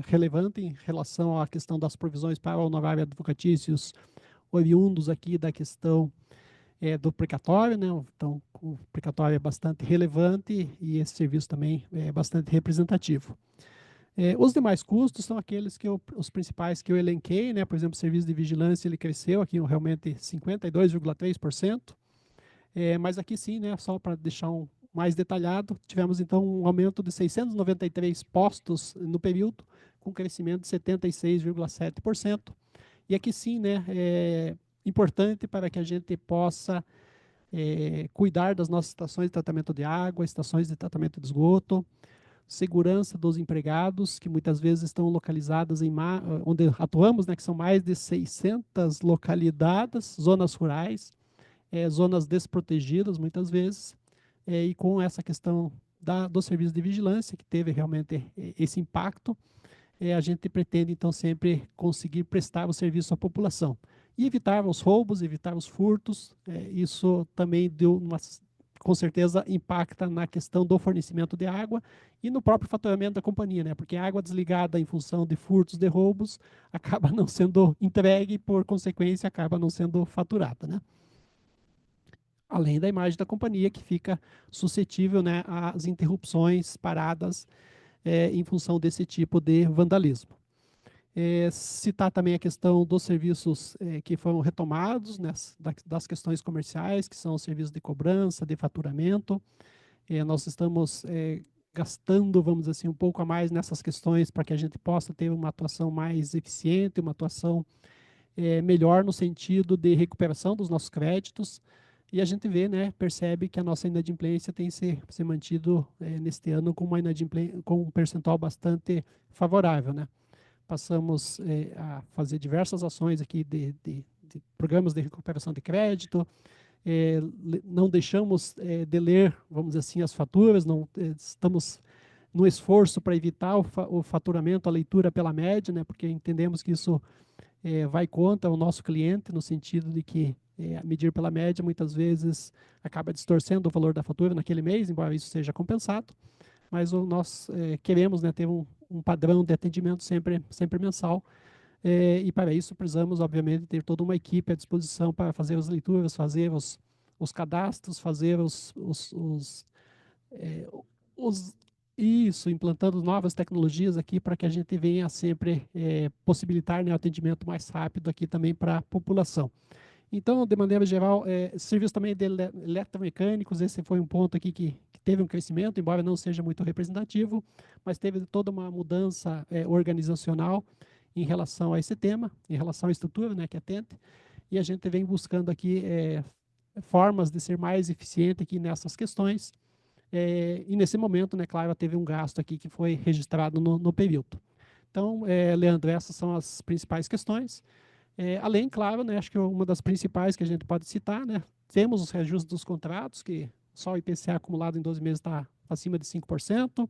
relevante em relação à questão das provisões para honorários advocatícios oriundos aqui da questão do precatório, né? Então, o precatório é bastante relevante e esse serviço também é bastante representativo. Os demais custos são aqueles os principais que eu elenquei, né? Por exemplo, o serviço de vigilância ele cresceu aqui realmente 52,3%, mas aqui sim, né? Só para deixar mais detalhado, tivemos então um aumento de 693 postos no período, com crescimento de 76,7%. E aqui sim, né, é importante para que a gente possa cuidar das nossas estações de tratamento de água, estações de tratamento de esgoto, segurança dos empregados, que muitas vezes estão localizadas onde atuamos, né, que são mais de 600 localidades, zonas rurais, zonas desprotegidas muitas vezes, e com essa questão do serviço de vigilância, que teve realmente esse impacto, a gente pretende então sempre conseguir prestar o serviço à população e evitar os roubos, evitar os furtos. Isso também com certeza impacta na questão do fornecimento de água e no próprio faturamento da companhia, né? Porque a água desligada em função de furtos, de roubos, acaba não sendo entregue e, por consequência, acaba não sendo faturada, né? Além da imagem da companhia, que fica suscetível, né, às interrupções, paradas, em função desse tipo de vandalismo. Citar também a questão dos serviços que foram retomados, né, das questões comerciais, que são os serviços de cobrança, de faturamento. Nós estamos gastando, vamos dizer assim, um pouco a mais nessas questões para que a gente possa ter uma atuação mais eficiente, uma atuação melhor no sentido de recuperação dos nossos créditos. E a gente vê, né, percebe que a nossa inadimplência tem se mantido neste ano com um percentual bastante favorável, né? Passamos a fazer diversas ações aqui de programas de recuperação de crédito, não deixamos de ler, vamos dizer assim, as faturas, não estamos no esforço para evitar o faturamento, a leitura pela média, né, porque entendemos que isso vai contra o nosso cliente, no sentido de que medir pela média muitas vezes acaba distorcendo o valor da fatura naquele mês, embora isso seja compensado, mas nós queremos, né, ter um padrão de atendimento sempre mensal, e para isso precisamos, obviamente, ter toda uma equipe à disposição para fazer as leituras, fazer os cadastros, fazer isso, implantando novas tecnologias aqui para que a gente venha sempre possibilitar, né, o atendimento mais rápido aqui também para a população. Então, de maneira geral, serviço também de eletromecânicos, esse foi um ponto aqui que teve um crescimento, embora não seja muito representativo, mas teve toda uma mudança organizacional em relação a esse tema, em relação à estrutura, né, que atende, e a gente vem buscando aqui formas de ser mais eficiente aqui nessas questões, e nesse momento, né, claro, teve um gasto aqui que foi registrado no período. Então, Leandro, essas são as principais questões. Além, claro, né, acho que uma das principais que a gente pode citar, né, temos os reajustes dos contratos, que só o IPCA acumulado em 12 meses está acima de 5%.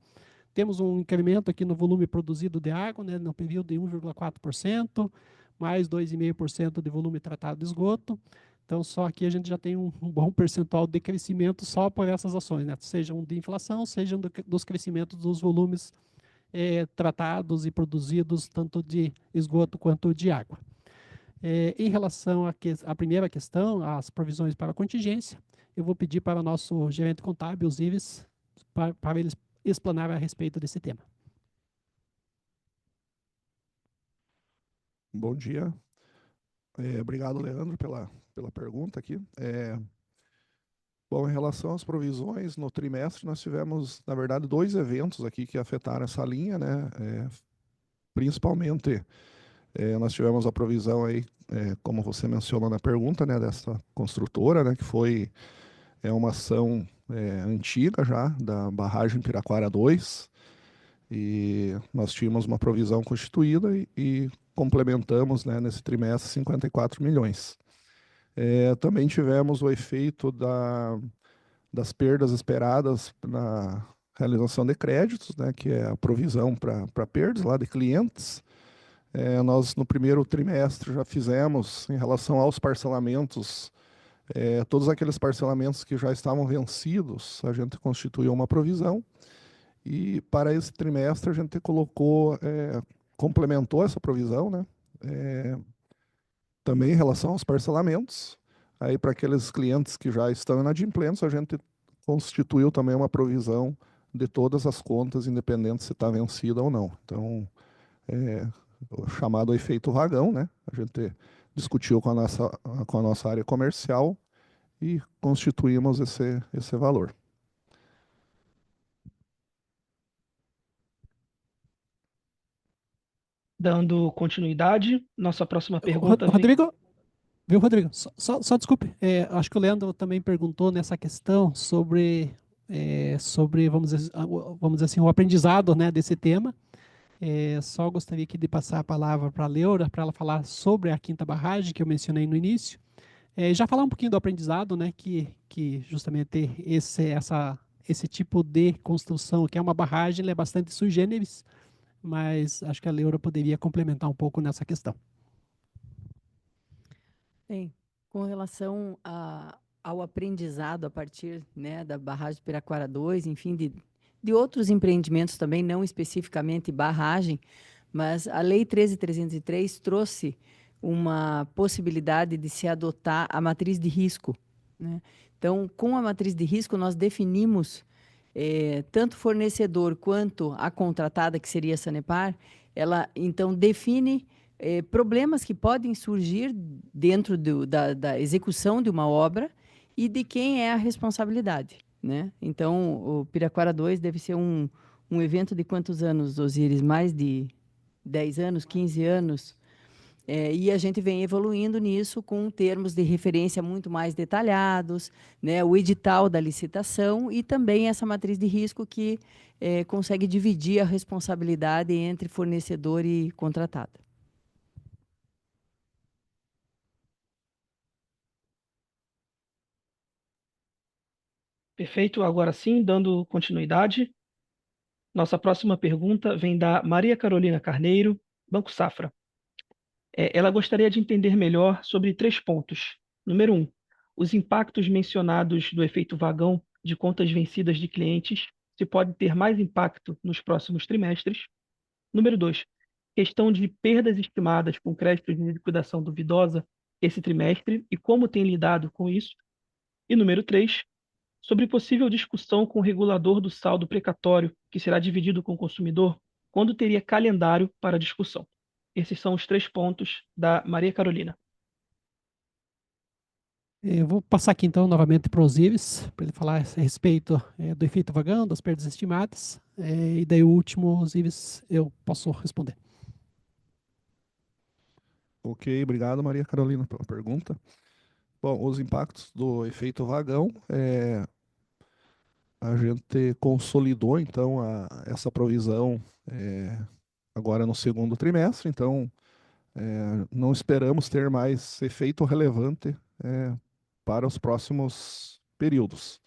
Temos um incremento aqui no volume produzido de água, né, no período de 1,4%, mais 2,5% de volume tratado de esgoto. Então, só aqui a gente já tem um bom percentual de crescimento só por essas ações, né, sejam de inflação, sejam dos crescimentos dos volumes tratados e produzidos, tanto de esgoto quanto de água. Em relação à primeira questão, as provisões para contingência, eu vou pedir para o nosso gerente contábil, os Ives, para eles explanar a respeito desse tema. Bom dia. Obrigado, Leandro, pela pergunta aqui. Bom, em relação às provisões, no trimestre nós tivemos, na verdade, 2 eventos aqui que afetaram essa linha, né? Principalmente, nós tivemos a provisão aí, como você mencionou na pergunta, né, dessa construtora, né, que foi uma ação antiga já, da barragem Piraquara 2, e nós tínhamos uma provisão constituída e complementamos, né, nesse trimestre 54 milhões. Também tivemos o efeito das perdas esperadas na realização de créditos, né, que é a provisão para perdas lá de clientes. Nós, no primeiro trimestre, já fizemos, em relação aos parcelamentos, todos aqueles parcelamentos que já estavam vencidos, a gente constituiu uma provisão. E para esse trimestre a gente complementou essa provisão, né? Também em relação aos parcelamentos. Aí para aqueles clientes que já estão inadimplentes, a gente constituiu também uma provisão de todas as contas, independente se está vencida ou não. Então, o chamado efeito vagão, né? A gente discutiu com a nossa área comercial e constituímos esse valor. Dando continuidade, nossa próxima pergunta vem... Rodrigo, viu, Rodrigo? Só desculpe, acho que o Leandro também perguntou nessa questão sobre vamos dizer assim, o aprendizado, né, desse tema. Só gostaria aqui de passar a palavra para a Leora, para ela falar sobre a quinta barragem que eu mencionei no início. Já falar um pouquinho do aprendizado, né, que justamente esse tipo de construção, que é uma barragem, ele é bastante sui generis, mas acho que a Leora poderia complementar um pouco nessa questão. Bem, com relação ao aprendizado a partir, né, da barragem de Piraquara 2, enfim, de outros empreendimentos também, não especificamente barragem, mas a Lei 13.303 trouxe uma possibilidade de se adotar a matriz de risco, né? Então, com a matriz de risco, nós definimos tanto fornecedor quanto a contratada, que seria a Sanepar, ela, então, define problemas que podem surgir dentro da execução de uma obra e de quem é a responsabilidade, né? Então, o Piraquara 2 deve ser um evento de quantos anos, Osíris? Mais de 10 anos, 15 anos? E a gente vem evoluindo nisso com termos de referência muito mais detalhados, né? O edital da licitação e também essa matriz de risco que consegue dividir a responsabilidade entre fornecedor e contratado. Perfeito, agora sim, dando continuidade, nossa próxima pergunta vem da Maria Carolina Carneiro, Banco Safra. Ela gostaria de entender melhor sobre 3 pontos. Número 1, os impactos mencionados do efeito vagão de contas vencidas de clientes, se pode ter mais impacto nos próximos trimestres. Número 2, questão de perdas estimadas com créditos de liquidação duvidosa esse trimestre e como tem lidado com isso. E número 3, sobre possível discussão com o regulador do saldo precatório, que será dividido com o consumidor, quando teria calendário para discussão. Esses são os 3 pontos da Maria Carolina. Eu vou passar aqui então novamente para o Osíris, para ele falar a respeito do efeito vagão, das perdas estimadas, e daí o último, Osíris, eu posso responder. Ok, obrigado, Maria Carolina, pela pergunta. Bom, os impactos do efeito vagão, a gente consolidou, então, essa provisão agora no segundo trimestre, então, não esperamos ter mais efeito relevante para os próximos períodos.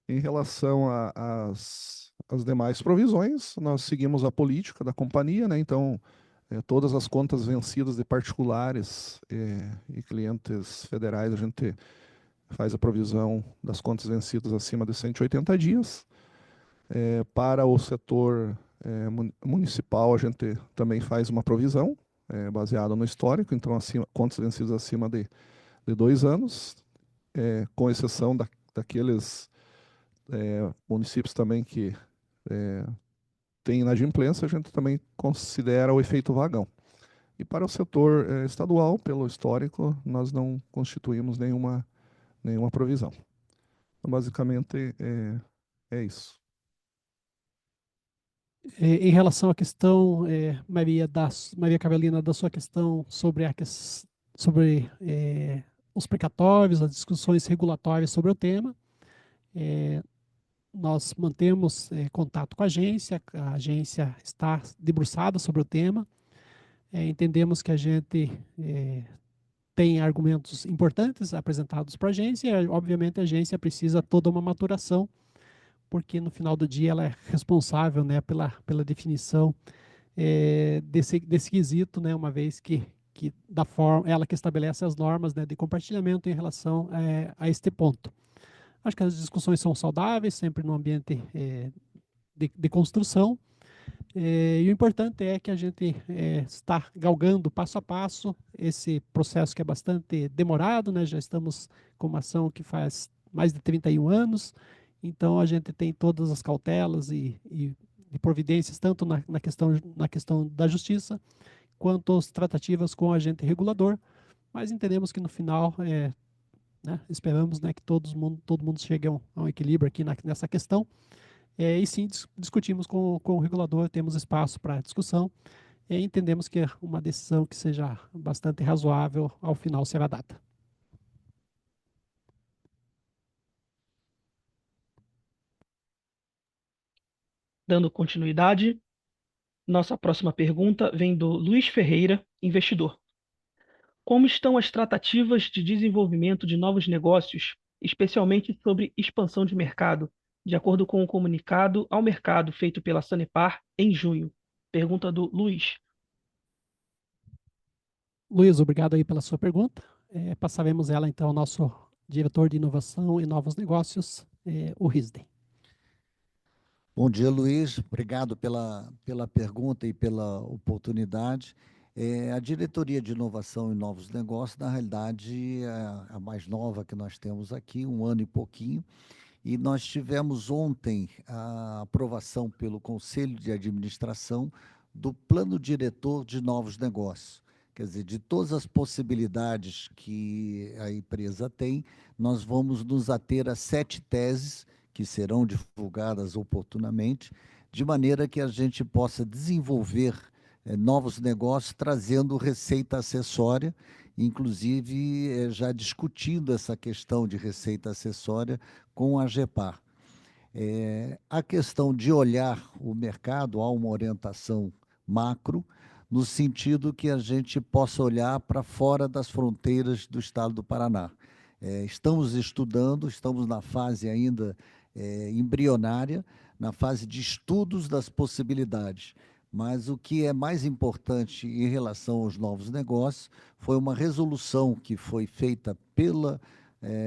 Em relação às demais provisões, nós seguimos a política da companhia, né? Então, todas as contas vencidas de particulares e clientes federais, a gente faz a provisão das contas vencidas acima de 180 dias. Para o setor municipal, a gente também faz uma provisão baseada no histórico, então contas vencidas acima de 2 anos, com exceção daqueles municípios também que têm inadimplência, a gente também considera o efeito vagão. E para o setor estadual, pelo histórico, nós não constituímos nenhuma provisão. Então, basicamente, é isso. Em relação à questão, Maria Carolina, da sua questão sobre os precatórios, as discussões regulatórias sobre o tema, nós mantemos contato com a agência está debruçada sobre o tema, entendemos que a gente tem argumentos importantes apresentados para a agência, e, obviamente a agência precisa toda uma maturação, porque no final do dia ela é responsável, né, pela definição desse quesito, né, uma vez que da forma ela que estabelece as normas, né, de compartilhamento em relação a este ponto. Acho que as discussões são saudáveis, sempre no ambiente de construção, e o importante é que a gente está galgando passo a passo esse processo que é bastante demorado, né? Já estamos com uma ação que faz mais de 31 anos, então a gente tem todas as cautelas e providências, tanto na questão da justiça, quanto as tratativas com o agente regulador, mas entendemos que no final, né, esperamos, né, que todo mundo chegue a um equilíbrio aqui nessa questão, e sim discutimos com o regulador, temos espaço para discussão e entendemos que uma decisão que seja bastante razoável ao final será dada. Dando continuidade, nossa próxima pergunta vem do Luiz Ferreira, investidor. Como estão as tratativas de desenvolvimento de novos negócios, especialmente sobre expansão de mercado, de acordo com o comunicado ao mercado feito pela Sanepar em junho? Pergunta do Luiz. Luiz, obrigado aí pela sua pergunta. Passaremos ela então ao nosso diretor de inovação e novos negócios, o Risden. Bom dia, Luiz. Obrigado pela pergunta e pela oportunidade. A diretoria de inovação e novos negócios, na realidade, é a mais nova que nós temos aqui, 1 ano e pouquinho, e nós tivemos ontem a aprovação pelo Conselho de Administração do Plano Diretor de Novos Negócios. Quer dizer, de todas as possibilidades que a empresa tem, nós vamos nos ater a 7 teses que serão divulgadas oportunamente, de maneira que a gente possa desenvolver novos negócios, trazendo receita acessória, inclusive já discutindo essa questão de receita acessória com a GEPAR. A questão de olhar o mercado, há uma orientação macro, no sentido que a gente possa olhar para fora das fronteiras do estado do Paraná. Estamos estudando, estamos na fase ainda embrionária, na fase de estudos das possibilidades. Mas o que é mais importante em relação aos novos negócios foi uma resolução que foi feita pela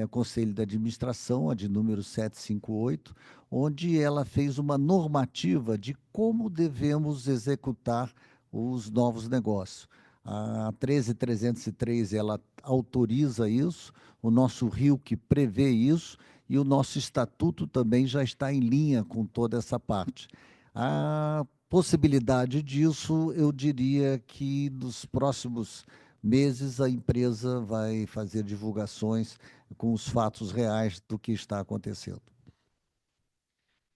Conselho de Administração, a de número 758, onde ela fez uma normativa de como devemos executar os novos negócios. A 13.303, ela autoriza isso, o nosso RIUC prevê isso, e o nosso estatuto também já está em linha com toda essa parte. A possibilidade disso, eu diria que nos próximos meses a empresa vai fazer divulgações com os fatos reais do que está acontecendo.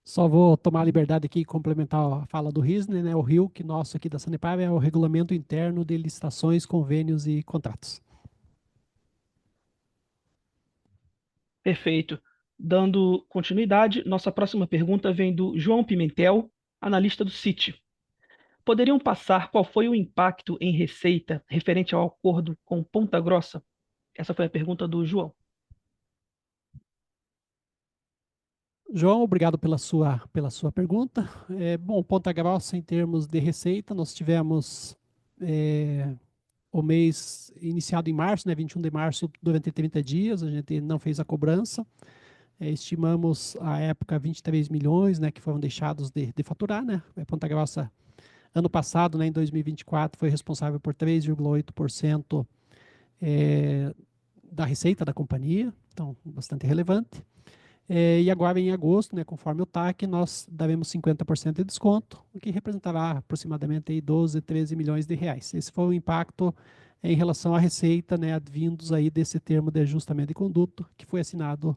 Só vou tomar a liberdade aqui e complementar a fala do Risden, né? O RIUC nosso aqui da Sanepar é o Regulamento Interno de Licitações, Convênios e Contratos. Perfeito. Dando continuidade, nossa próxima pergunta vem do João Pimentel, analista do Citi. Poderiam passar qual foi o impacto em receita referente ao acordo com Ponta Grossa? Essa foi a pergunta do João. João, obrigado pela sua pergunta. Bom, Ponta Grossa, em termos de receita, nós tivemos o mês iniciado em março, né, 21 de março, durante 30 dias, a gente não fez a cobrança. Estimamos, à época, 23 milhões, né, que foram deixados de faturar, né? Ponta Grossa, ano passado, né, em 2024, foi responsável por 3,8% da receita da companhia, então, bastante relevante. E agora, em agosto, né, conforme o TAC, nós daremos 50% de desconto, o que representará aproximadamente aí 12, 13 milhões de reais. Esse foi o impacto em relação à receita, né, advindos aí desse termo de ajustamento de conduto que foi assinado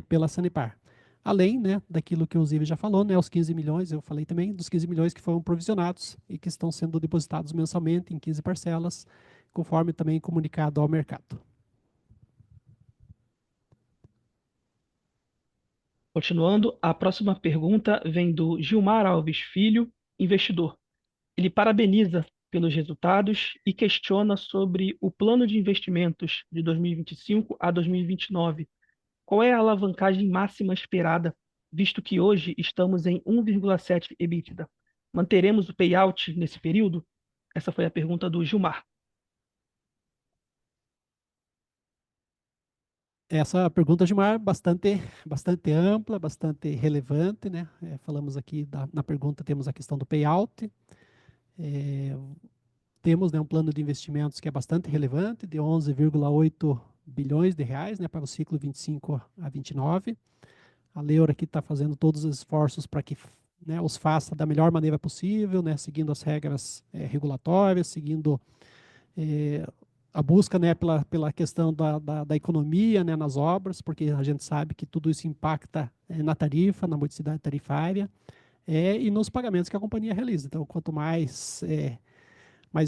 pela Sanepar. Além, né, daquilo que o Zive já falou, né, os 15 milhões, eu falei também, dos 15 milhões que foram provisionados e que estão sendo depositados mensalmente em 15 parcelas, conforme também comunicado ao mercado. Continuando, a próxima pergunta vem do Gilmar Alves Filho, investidor. Ele parabeniza pelos resultados e questiona sobre o plano de investimentos de 2025 a 2029. Qual é a alavancagem máxima esperada, visto que hoje estamos em 1,7 EBITDA? Manteremos o payout nesse período? Essa foi a pergunta do Gilmar. Essa pergunta, Gilmar, bastante ampla, bastante relevante, né? Falamos aqui na pergunta, temos a questão do payout, temos, né, um plano de investimentos que é bastante relevante, de 11,8 bilhões de reais, né, para o ciclo 25 a 29. A Leura aqui está fazendo todos os esforços para que, né, os faça da melhor maneira possível, né, seguindo as regras regulatórias, seguindo a busca, né, pela questão da economia, né, nas obras, porque a gente sabe que tudo isso impacta na tarifa, na modicidade tarifária, e nos pagamentos que a companhia realiza. Então, quanto mais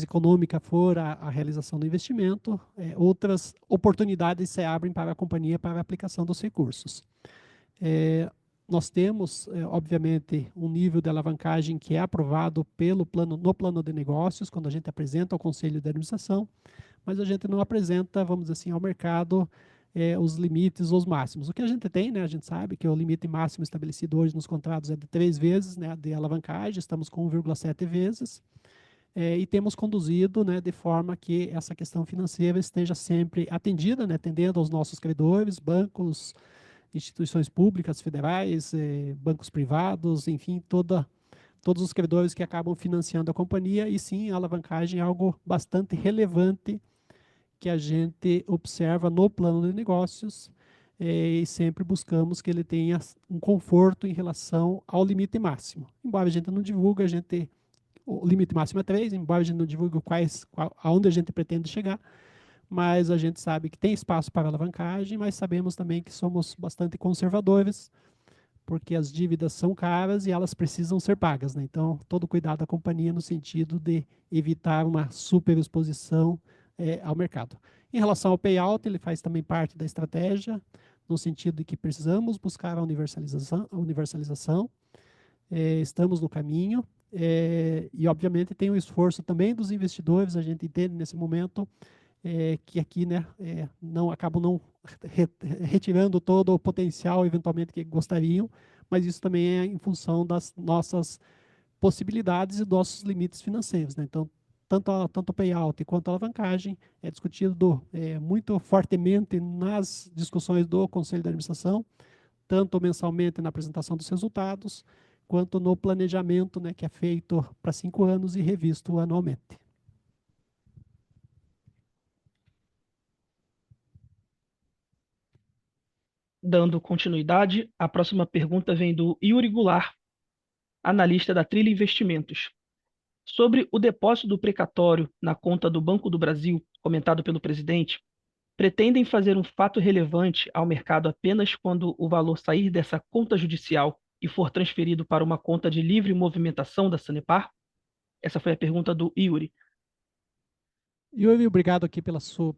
econômica for a realização do investimento, outras oportunidades se abrem para a companhia para a aplicação dos recursos. Nós temos, obviamente, um nível de alavancagem que é aprovado no plano de negócios, quando a gente apresenta ao Conselho de Administração, mas a gente não apresenta, vamos dizer assim, ao mercado os limites, os máximos. O que a gente tem, né, a gente sabe que o limite máximo estabelecido hoje nos contratos é de 3 vezes, né, de alavancagem, estamos com 1,7 vezes, e temos conduzido, né, de forma que essa questão financeira esteja sempre atendida, né, atendendo aos nossos credores, bancos, instituições públicas, federais, bancos privados, enfim, todos os credores que acabam financiando a companhia, e sim, a alavancagem é algo bastante relevante que a gente observa no plano de negócios, e sempre buscamos que ele tenha um conforto em relação ao limite máximo. Embora a gente não divulgue, o limite máximo é 3, embora a gente não divulgue aonde a gente pretende chegar, mas a gente sabe que tem espaço para alavancagem, mas sabemos também que somos bastante conservadores, porque as dívidas são caras e elas precisam ser pagas, né? Então, todo cuidado da companhia no sentido de evitar uma superexposição ao mercado. Em relação ao payout, ele faz também parte da estratégia, no sentido de que precisamos buscar a universalização, estamos no caminho, e obviamente tem o esforço também dos investidores, a gente entende nesse momento que aqui, né, acabam não retirando todo o potencial eventualmente que gostariam, mas isso também é em função das nossas possibilidades e nossos limites financeiros, né? Então, tanto o payout quanto a alavancagem é discutido muito fortemente nas discussões do Conselho de Administração, tanto mensalmente na apresentação dos resultados, quanto no planejamento, né, que é feito para 5 anos e revisto anualmente. Dando continuidade, a próxima pergunta vem do Yuri Goulart, analista da Trilha Investimentos. Sobre o depósito do precatório na conta do Banco do Brasil, comentado pelo presidente, pretendem fazer um fato relevante ao mercado apenas quando o valor sair dessa conta judicial e for transferido para uma conta de livre movimentação da Sanepar? Essa foi a pergunta do Yuri. Yuri, obrigado aqui pela sua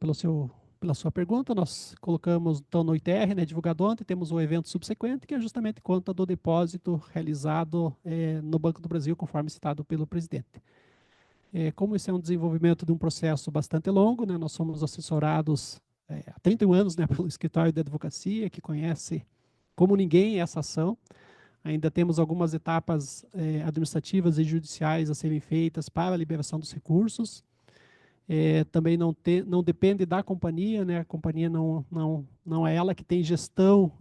pergunta. Nós colocamos então no ITR, né, divulgado ontem, temos um evento subsequente que é justamente conta do depósito realizado no Banco do Brasil, conforme citado pelo presidente. Como isso é um desenvolvimento de um processo bastante longo, né, nós somos assessorados há 31 anos, né, pelo escritório de advocacia, que conhece como ninguém essa ação. Ainda temos algumas etapas administrativas e judiciais a serem feitas para a liberação dos recursos. Também não depende da companhia, né? A companhia não é ela que tem gestão,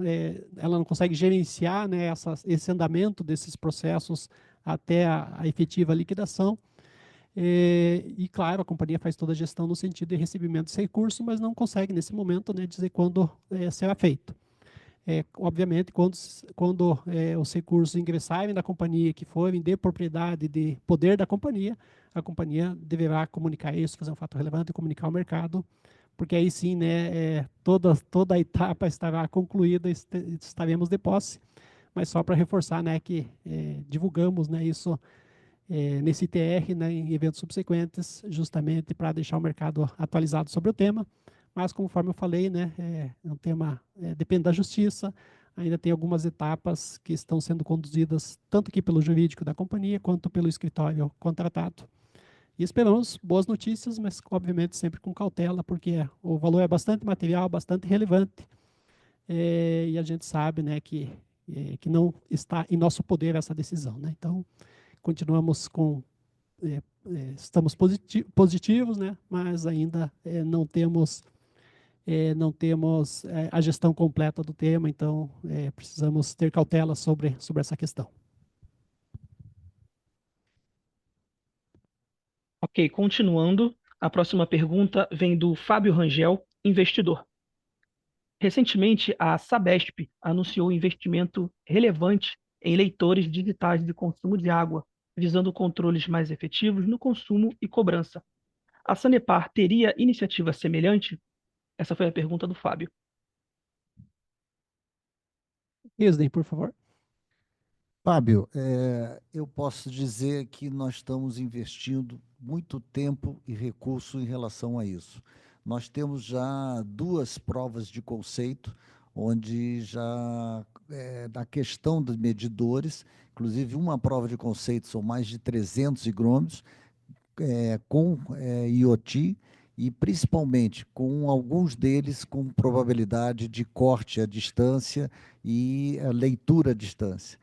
ela não consegue gerenciar, né, esse andamento desses processos até a efetiva liquidação. E, claro, a companhia faz toda a gestão no sentido de recebimento desse recurso, mas não consegue, nesse momento, né, dizer quando será feito. Obviamente, quando os recursos ingressarem na companhia, que forem de propriedade, de poder da companhia, a companhia deverá comunicar isso, fazer um fato relevante e comunicar ao mercado, porque aí sim, né, toda a etapa estará concluída, estaremos de posse, mas só para reforçar, né, que divulgamos, né, isso nesse ITR, né, em eventos subsequentes, justamente para deixar o mercado atualizado sobre o tema. Mas, conforme eu falei, né, é um tema, depende da justiça, ainda tem algumas etapas que estão sendo conduzidas tanto aqui pelo jurídico da companhia, quanto pelo escritório contratado. E esperamos boas notícias, mas, obviamente, sempre com cautela, porque o valor é bastante material, bastante relevante, e a gente sabe, né, que não está em nosso poder essa decisão, né? Então, continuamos estamos positivos, né, mas ainda não temos a gestão completa do tema, então precisamos ter cautela sobre essa questão. Ok, continuando, a próxima pergunta vem do Fábio Rangel, investidor. Recentemente, a Sabesp anunciou investimento relevante em leitores digitais de consumo de água, visando controles mais efetivos no consumo e cobrança. A Sanepar teria iniciativa semelhante? Essa foi a pergunta do Fábio. Isden, por favor. Fábio, eu posso dizer que nós estamos investindo muito tempo e recurso em relação a isso. Nós temos já 2 provas de conceito, onde já, na questão dos medidores, inclusive uma prova de conceito são mais de 300 higrômetros, com IoT e principalmente com alguns deles com probabilidade de corte à distância e leitura à distância.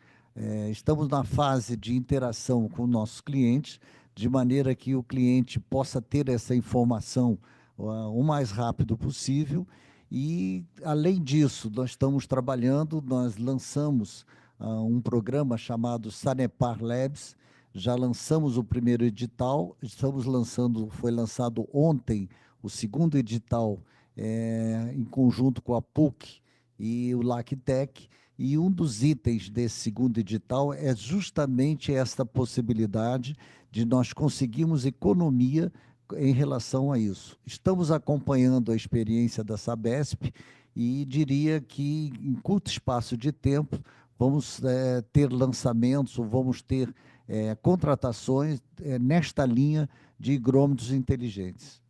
Estamos na fase de interação com nossos clientes, de maneira que o cliente possa ter essa informação o mais rápido possível. E, além disso, nós estamos trabalhando, nós lançamos um programa chamado Sanepar Labs. Já lançamos o primeiro edital, foi lançado ontem o segundo edital, em conjunto com a PUC e o LACTEC, e um dos itens desse segundo edital é justamente esta possibilidade de nós conseguirmos economia em relação a isso. Estamos acompanhando a experiência da Sabesp e diria que, em curto espaço de tempo, vamos ter lançamentos, ou vamos ter contratações nesta linha de higrômetros inteligentes.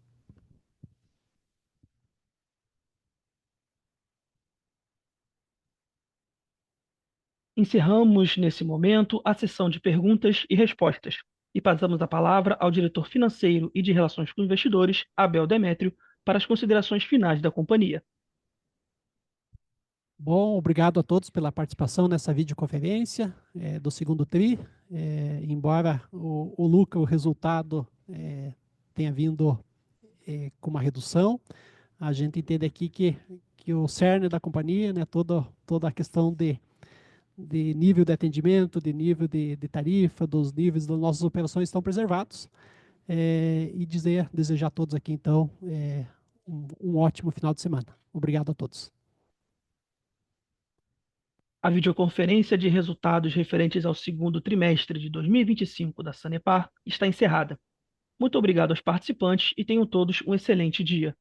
Encerramos, nesse momento, a sessão de perguntas e respostas e passamos a palavra ao diretor financeiro e de Relações com Investidores, Abel Demétrio, para as considerações finais da companhia. Bom, obrigado a todos pela participação nessa videoconferência do segundo TRI. Embora o lucro, o resultado tenha vindo com uma redução, a gente entende aqui que o cerne da companhia, né, toda a questão de nível de atendimento, de nível de tarifa, dos níveis das nossas operações estão preservados. E desejar a todos aqui, então, um ótimo final de semana. Obrigado a todos. A videoconferência de resultados referentes ao segundo trimestre de 2025 da Sanepar está encerrada. Muito obrigado aos participantes e tenham todos um excelente dia.